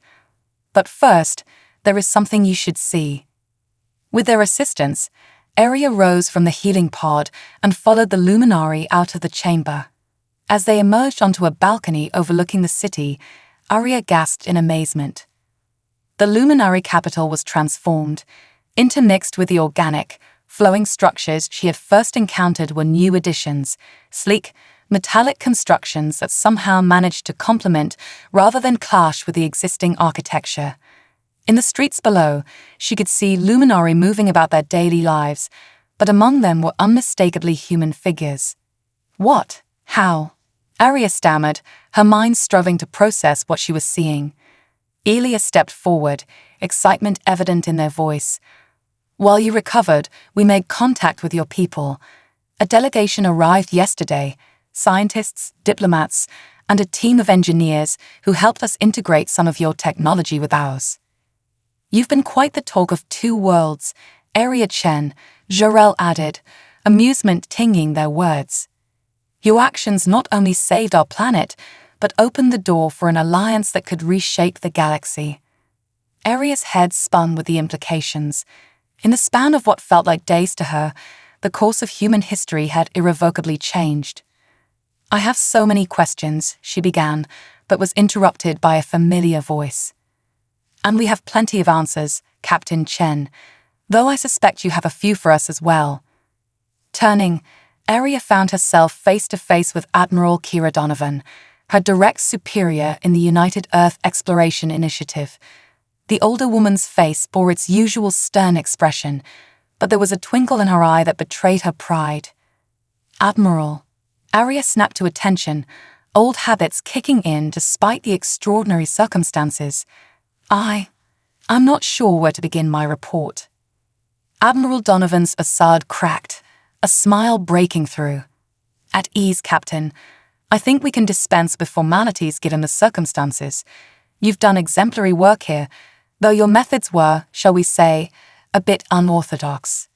But first, there is something you should see." With their assistance, Aria rose from the healing pod and followed the Luminary out of the chamber. As they emerged onto a balcony overlooking the city, Aria gasped in amazement. The Luminary capital was transformed. Intermixed with the organic, flowing structures she had first encountered were new additions, sleek, metallic constructions that somehow managed to complement rather than clash with the existing architecture. In the streets below, she could see Luminary moving about their daily lives, but among them were unmistakably human figures. "What? How?" Aria stammered, her mind striving to process what she was seeing. Elia stepped forward, excitement evident in their voice. "While you recovered, we made contact with your people. A delegation arrived yesterday, scientists, diplomats, and a team of engineers who helped us integrate some of your technology with ours. You've been quite the talk of two worlds, Area Chen, Jorel added, amusement tinging their words. Your actions not only saved our planet, but opened the door for an alliance that could reshape the galaxy. Aria's head spun with the implications. In the span of what felt like days to her, the course of human history had irrevocably changed. I have so many questions, she began, but was interrupted by a familiar voice. And we have plenty of answers, Captain Chen, though I suspect you have a few for us as well. Turning, Aria found herself face to face with Admiral Kira Donovan, her direct superior in the United Earth Exploration Initiative. The older woman's face bore its usual stern expression, but there was a twinkle in her eye that betrayed her pride. Admiral. Aria snapped to attention, old habits kicking in despite the extraordinary circumstances. I'm not sure where to begin my report. Admiral Donovan's facade cracked, a smile breaking through. At ease, Captain. I think we can dispense with formalities given the circumstances. You've done exemplary work here, though your methods were, shall we say, a bit unorthodox.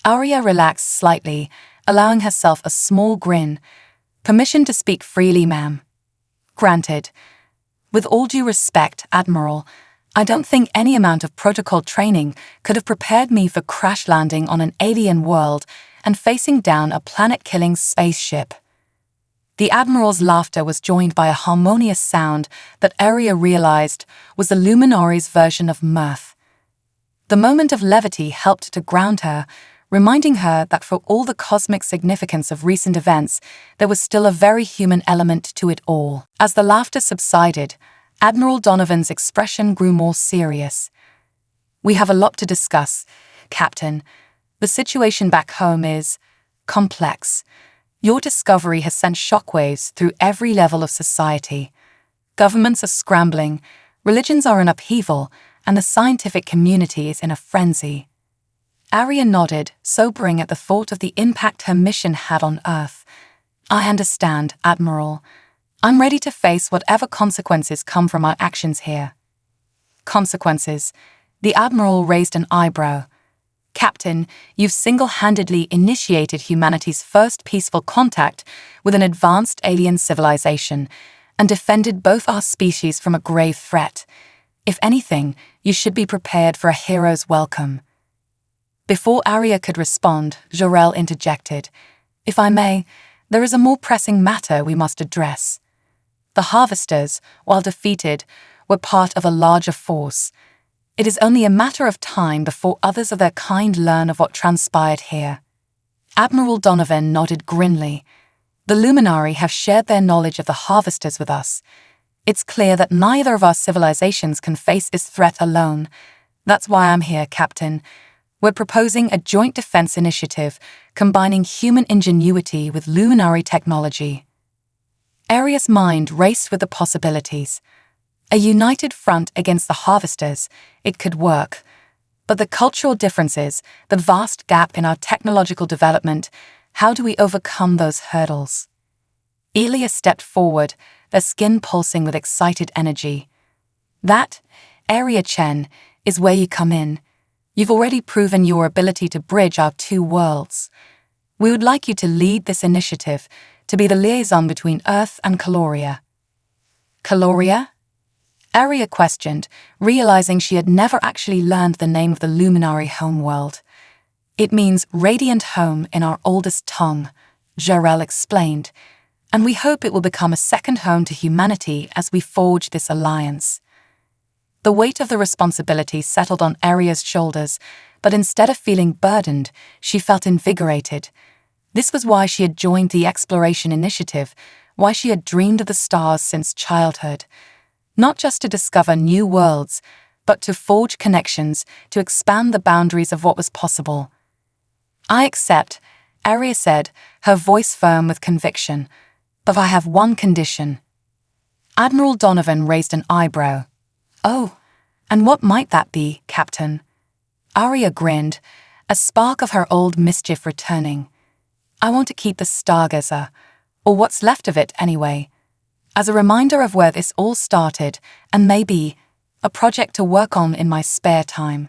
Aria relaxed slightly, allowing herself a small grin. Permission to speak freely, ma'am. Granted. With all due respect, Admiral, I don't think any amount of protocol training could have prepared me for crash landing on an alien world and facing down a planet-killing spaceship. The Admiral's laughter was joined by a harmonious sound that Aria realized was the Luminari's version of mirth. The moment of levity helped to ground her, reminding her that for all the cosmic significance of recent events, there was still a very human element to it all. As the laughter subsided, Admiral Donovan's expression grew more serious. We have a lot to discuss, Captain. The situation back home is complex. Your discovery has sent shockwaves through every level of society. Governments are scrambling, religions are in upheaval, and the scientific community is in a frenzy. Aria nodded, sobering at the thought of the impact her mission had on Earth. I understand, Admiral. I'm ready to face whatever consequences come from our actions here. Consequences. The Admiral raised an eyebrow. Captain, you've single-handedly initiated humanity's first peaceful contact with an advanced alien civilization and defended both our species from a grave threat. If anything, you should be prepared for a hero's welcome. Before Aria could respond, Jorel interjected. If I may, there is a more pressing matter we must address. The Harvesters, while defeated, were part of a larger force. It is only a matter of time before others of their kind learn of what transpired here. Admiral Donovan nodded grimly. The Luminari have shared their knowledge of the Harvesters with us. It's clear that neither of our civilizations can face this threat alone. That's why I'm here, Captain. We're proposing a joint defense initiative combining human ingenuity with Luminari technology. Aria's mind raced with the possibilities. A united front against the Harvesters, it could work. But the cultural differences, the vast gap in our technological development, how do we overcome those hurdles? Elia stepped forward, their skin pulsing with excited energy. That, Area Chen, is where you come in. You've already proven your ability to bridge our two worlds. We would like you to lead this initiative, to be the liaison between Earth and Caloria. Caloria? Aria questioned, realizing she had never actually learned the name of the Luminari homeworld. It means radiant home in our oldest tongue, Jorel explained, and we hope it will become a second home to humanity as we forge this alliance. The weight of the responsibility settled on Aria's shoulders, but instead of feeling burdened, she felt invigorated. This was why she had joined the Exploration Initiative, why she had dreamed of the stars since childhood. Not just to discover new worlds, but to forge connections, to expand the boundaries of what was possible. I accept, Aria said, her voice firm with conviction. But I have one condition. Admiral Donovan raised an eyebrow. Oh, and what might that be, Captain? Aria grinned, a spark of her old mischief returning. I want to keep the stargazer, or what's left of it anyway, as a reminder of where this all started and maybe a project to work on in my spare time."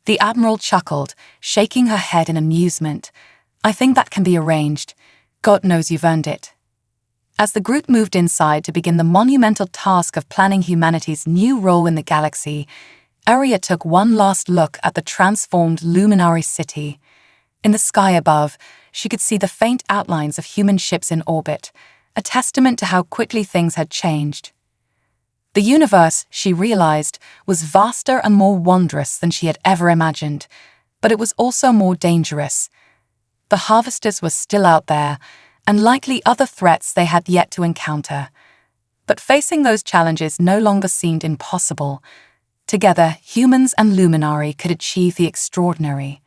The Admiral chuckled, shaking her head in amusement. "I think that can be arranged. God knows you've earned it." As the group moved inside to begin the monumental task of planning humanity's new role in the galaxy, Arya took one last look at the transformed luminary city. In the sky above, she could see the faint outlines of human ships in orbit, a testament to how quickly things had changed. The universe, she realized, was vaster and more wondrous than she had ever imagined, but it was also more dangerous. The harvesters were still out there, and likely other threats they had yet to encounter. But facing those challenges no longer seemed impossible. Together, humans and Luminari could achieve the extraordinary.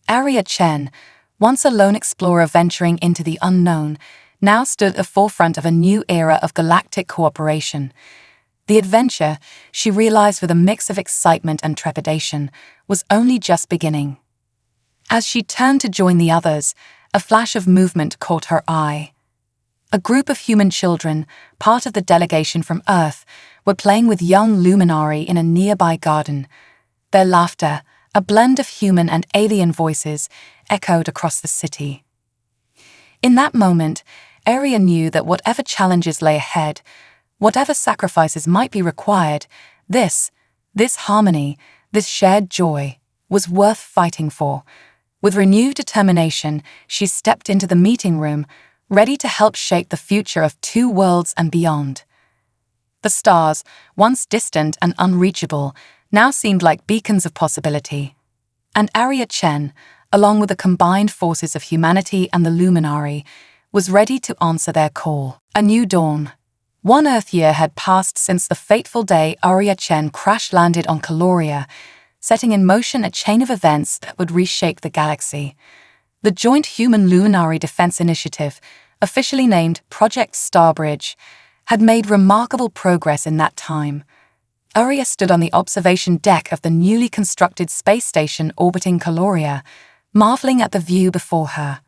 Arya Chen, once a lone explorer venturing into the unknown, now stood at the forefront of a new era of galactic cooperation. The adventure, she realized with a mix of excitement and trepidation, was only just beginning. As she turned to join the others, a flash of movement caught her eye. A group of human children, part of the delegation from Earth, were playing with young Luminari in a nearby garden. Their laughter, a blend of human and alien voices, echoed across the city. In that moment, Arya knew that whatever challenges lay ahead, whatever sacrifices might be required, this harmony, this shared joy, was worth fighting for. With renewed determination, she stepped into the meeting room, ready to help shape the future of two worlds and beyond. The stars, once distant and unreachable, now seemed like beacons of possibility. And Arya Chen, along with the combined forces of humanity and the Luminari, was ready to answer their call. A new dawn. One Earth year had passed since the fateful day Arya Chen crash-landed on Caloria, setting in motion a chain of events that would reshape the galaxy. The Joint Human-Luminari Defense Initiative, officially named Project Starbridge, had made remarkable progress in that time. Arya stood on the observation deck of the newly constructed space station orbiting Caloria, marveling at the view before her.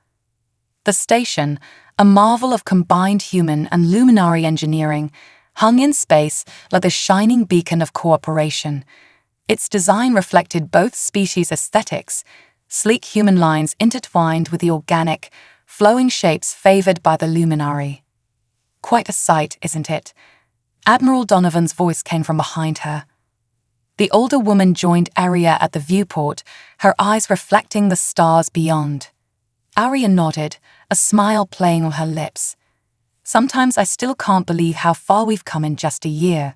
The station, a marvel of combined human and Luminari engineering, hung in space like a shining beacon of cooperation. Its design reflected both species' aesthetics, sleek human lines intertwined with the organic, flowing shapes favored by the Luminari. "Quite a sight, isn't it?" Admiral Donovan's voice came from behind her. The older woman joined Arya at the viewport, her eyes reflecting the stars beyond. Arya nodded, a smile playing on her lips. "Sometimes I still can't believe how far we've come in just a year."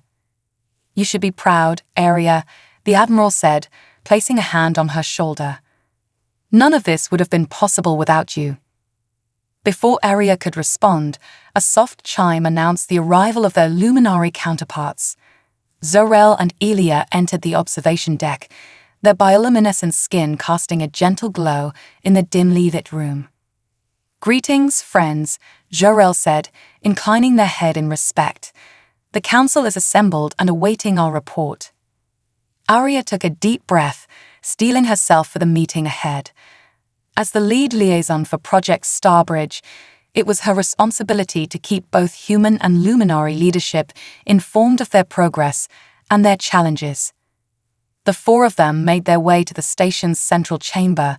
"You should be proud, Arya," the Admiral said, placing a hand on her shoulder. "None of this would have been possible without you." Before Arya could respond, a soft chime announced the arrival of their Luminari counterparts. Zorel and Elia entered the observation deck, their bioluminescent skin casting a gentle glow in the dimly lit room. "Greetings, friends," Zorel said, inclining their head in respect. "The council is assembled and awaiting our report." Arya took a deep breath, steeling herself for the meeting ahead. As the lead liaison for Project Starbridge, it was her responsibility to keep both human and Luminari leadership informed of their progress and their challenges. The four of them made their way to the station's central chamber,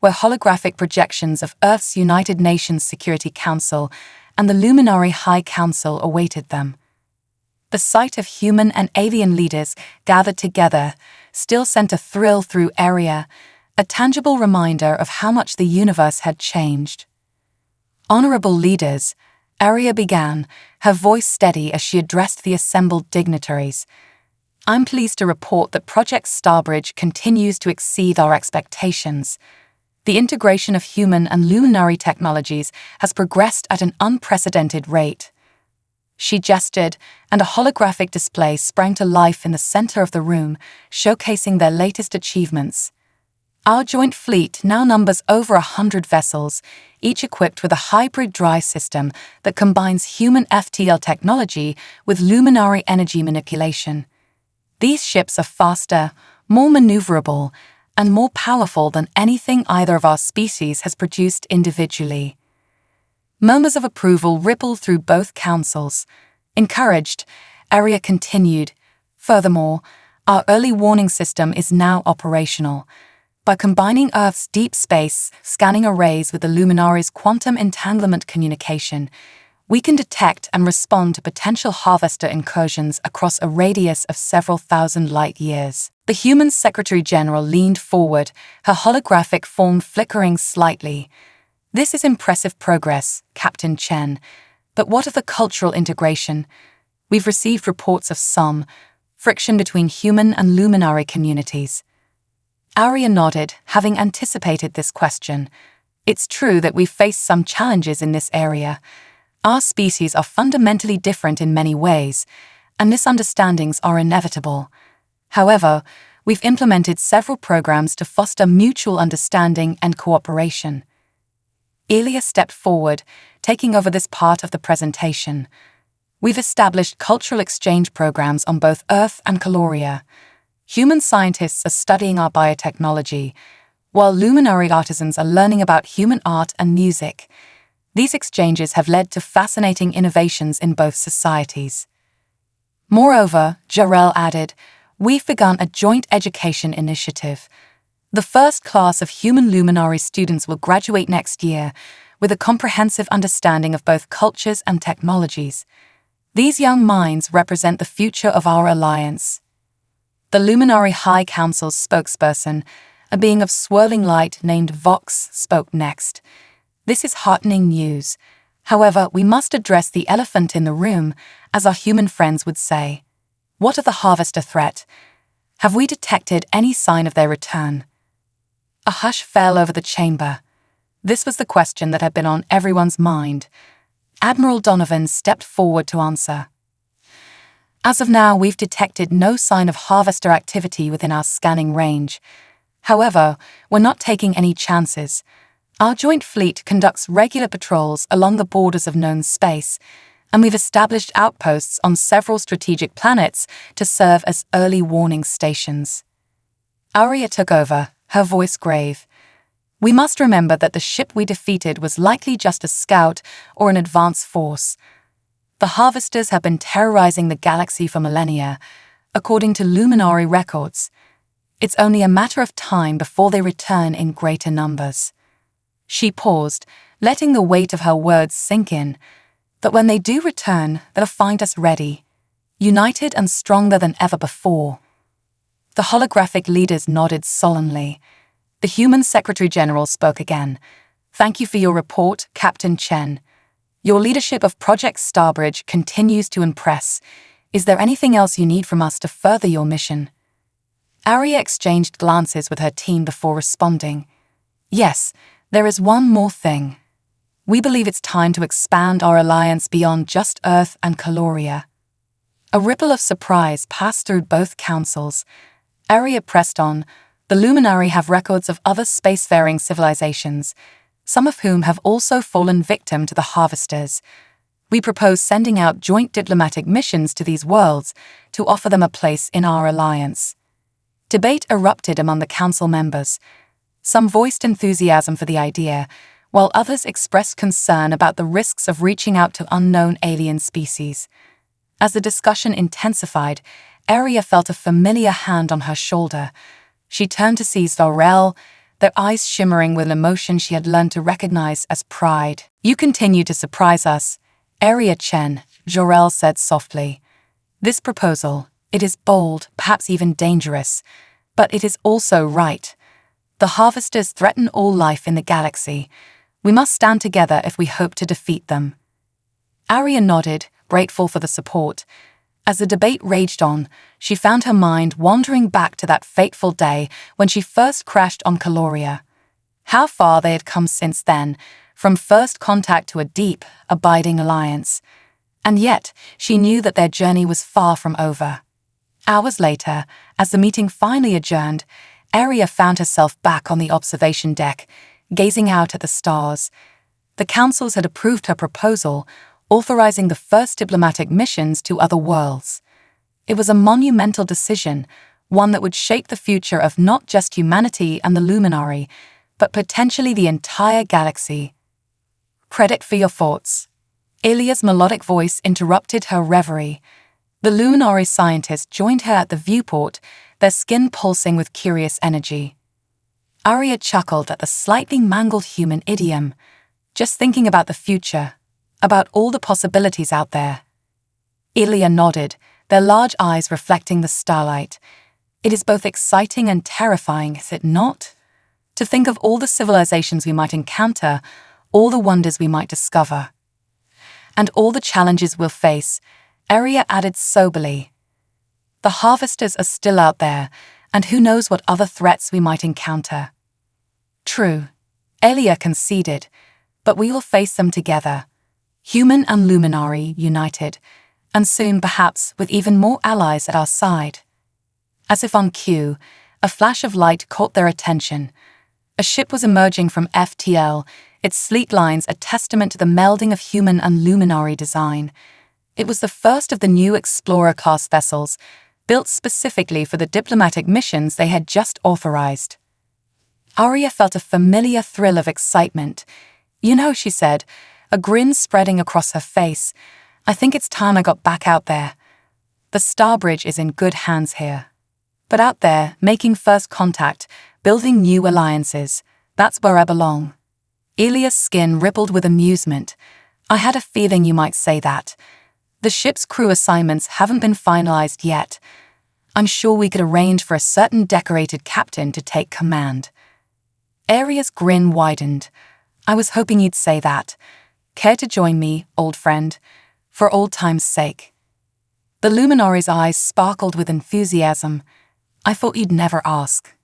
where holographic projections of Earth's United Nations Security Council and the Luminari High Council awaited them. The sight of human and alien leaders gathered together still sent a thrill through Arya, a tangible reminder of how much the universe had changed. "Honorable leaders," Arya began, her voice steady as she addressed the assembled dignitaries. "I'm pleased to report that Project Starbridge continues to exceed our expectations. The integration of human and Luminari technologies has progressed at an unprecedented rate." She gestured, and a holographic display sprang to life in the center of the room, showcasing their latest achievements. "Our joint fleet now numbers over 100 vessels, each equipped with a hybrid drive system that combines human FTL technology with Luminari energy manipulation. These ships are faster, more maneuverable, and more powerful than anything either of our species has produced individually. Murmurs of approval rippled through both councils. Encouraged, Arya continued, "Furthermore, our early warning system is now operational. By combining Earth's deep space scanning arrays with the Luminari's quantum entanglement communication, we can detect and respond to potential harvester incursions across a radius of several thousand light years." The human Secretary-General leaned forward, her holographic form flickering slightly. "This is impressive progress, Captain Chen. But what of the cultural integration? We've received reports of some friction between human and luminary communities." Arya nodded, having anticipated this question. "It's true that we've faced some challenges in this area. Our species are fundamentally different in many ways, and misunderstandings are inevitable. However, we've implemented several programs to foster mutual understanding and cooperation." Elia stepped forward, taking over this part of the presentation. "We've established cultural exchange programs on both Earth and Caloria. Human scientists are studying our biotechnology, while luminary artisans are learning about human art and music. These exchanges have led to fascinating innovations in both societies." Moreover, Jarrell added, "We've begun a joint education initiative. The first class of human luminary students will graduate next year with a comprehensive understanding of both cultures and technologies. These young minds represent the future of our alliance." The Luminary High Council's spokesperson, a being of swirling light named Vox, spoke next. "This is heartening news. However, we must address the elephant in the room, as our human friends would say. What of the harvester threat? Have we detected any sign of their return?" A hush fell over the chamber. This was the question that had been on everyone's mind. Admiral Donovan stepped forward to answer. "As of now, we've detected no sign of harvester activity within our scanning range. However, we're not taking any chances. Our joint fleet conducts regular patrols along the borders of known space, and we've established outposts on several strategic planets to serve as early warning stations." Arya took over, her voice grave. "We must remember that the ship we defeated was likely just a scout or an advance force. The harvesters have been terrorizing the galaxy for millennia, according to luminary records. It's only a matter of time before they return in greater numbers." She paused, letting the weight of her words sink in. "But when they do return, they'll find us ready, united and stronger than ever before." The holographic leaders nodded solemnly. The human Secretary-General spoke again. "Thank you for your report, Captain Chen. Your leadership of Project Starbridge continues to impress. Is there anything else you need from us to further your mission?" Arya exchanged glances with her team before responding. "Yes, there is one more thing. We believe it's time to expand our alliance beyond just Earth and Caloria." A ripple of surprise passed through both councils. Arya pressed on. "The Luminari have records of other spacefaring civilizations, some of whom have also fallen victim to the harvesters. We propose sending out joint diplomatic missions to these worlds to offer them a place in our alliance." Debate erupted among the council members. Some voiced enthusiasm for the idea, while others expressed concern about the risks of reaching out to unknown alien species. As the discussion intensified, Arya felt a familiar hand on her shoulder. She turned to see Zorel, their eyes shimmering with an emotion she had learned to recognize as pride. "You continue to surprise us, Arya Chen," Zorel said softly. "This proposal, it is bold, perhaps even dangerous, but it is also right. The harvesters threaten all life in the galaxy. We must stand together if we hope to defeat them." Arya nodded, grateful for the support. As the debate raged on, she found her mind wandering back to that fateful day when she first crashed on Caloria. How far they had come since then, from first contact to a deep, abiding alliance. And yet, she knew that their journey was far from over. Hours later, as the meeting finally adjourned, Arya found herself back on the observation deck, gazing out at the stars. The councils had approved her proposal, authorizing the first diplomatic missions to other worlds. It was a monumental decision, one that would shape the future of not just humanity and the Luminary, but potentially the entire galaxy. Credit for your thoughts. Elia's melodic voice interrupted her reverie. The Luminary scientist joined her at the viewport, their skin pulsing with curious energy. Arya chuckled at the slightly mangled human idiom, just thinking about the future, about all the possibilities out there. Elia nodded, their large eyes reflecting the starlight. It is both exciting and terrifying, is it not? To think of all the civilizations we might encounter, all the wonders we might discover. And all the challenges we'll face, Arya added soberly. The harvesters are still out there, and who knows what other threats we might encounter. True, Elia conceded, but we will face them together, human and Luminary united, and soon perhaps with even more allies at our side. As if on cue, a flash of light caught their attention. A ship was emerging from FTL, its sleek lines a testament to the melding of human and Luminary design. It was the first of the new Explorer-class vessels, built specifically for the diplomatic missions they had just authorized. Arya felt a familiar thrill of excitement. "You know," she said, a grin spreading across her face, "I think it's time I got back out there. The Starbridge is in good hands here. But out there, making first contact, building new alliances, that's where I belong." Elia's skin rippled with amusement. "I had a feeling you might say that. The ship's crew assignments haven't been finalized yet. I'm sure we could arrange for a certain decorated captain to take command." Arya's grin widened. "I was hoping you'd say that. Care to join me, old friend? For old time's sake." The Luminary's eyes sparkled with enthusiasm. "I thought you'd never ask."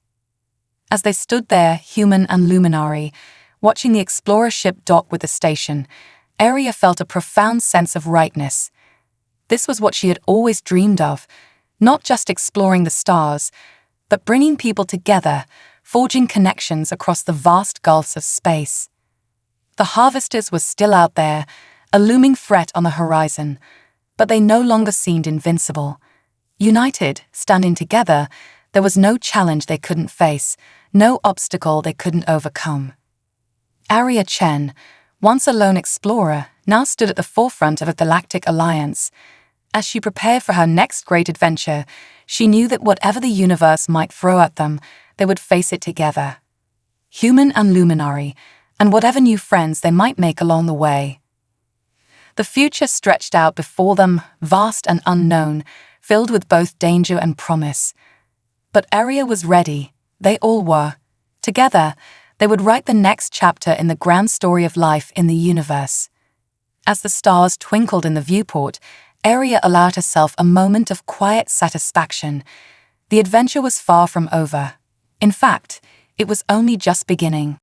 As they stood there, human and Luminary, watching the Explorer ship dock with the station, Arya felt a profound sense of rightness. This was what she had always dreamed of, not just exploring the stars, but bringing people together, forging connections across the vast gulfs of space. The harvesters were still out there, a looming threat on the horizon, but they no longer seemed invincible. United, standing together, there was no challenge they couldn't face, no obstacle they couldn't overcome. Arya Chen, once a lone explorer, now stood at the forefront of a galactic alliance. As she prepared for her next great adventure, she knew that whatever the universe might throw at them, they would face it together. Human and Luminary, and whatever new friends they might make along the way. The future stretched out before them, vast and unknown, filled with both danger and promise. But Arya was ready. They all were. Together, they would write the next chapter in the grand story of life in the universe. As the stars twinkled in the viewport, Arya allowed herself a moment of quiet satisfaction. The adventure was far from over. In fact, it was only just beginning.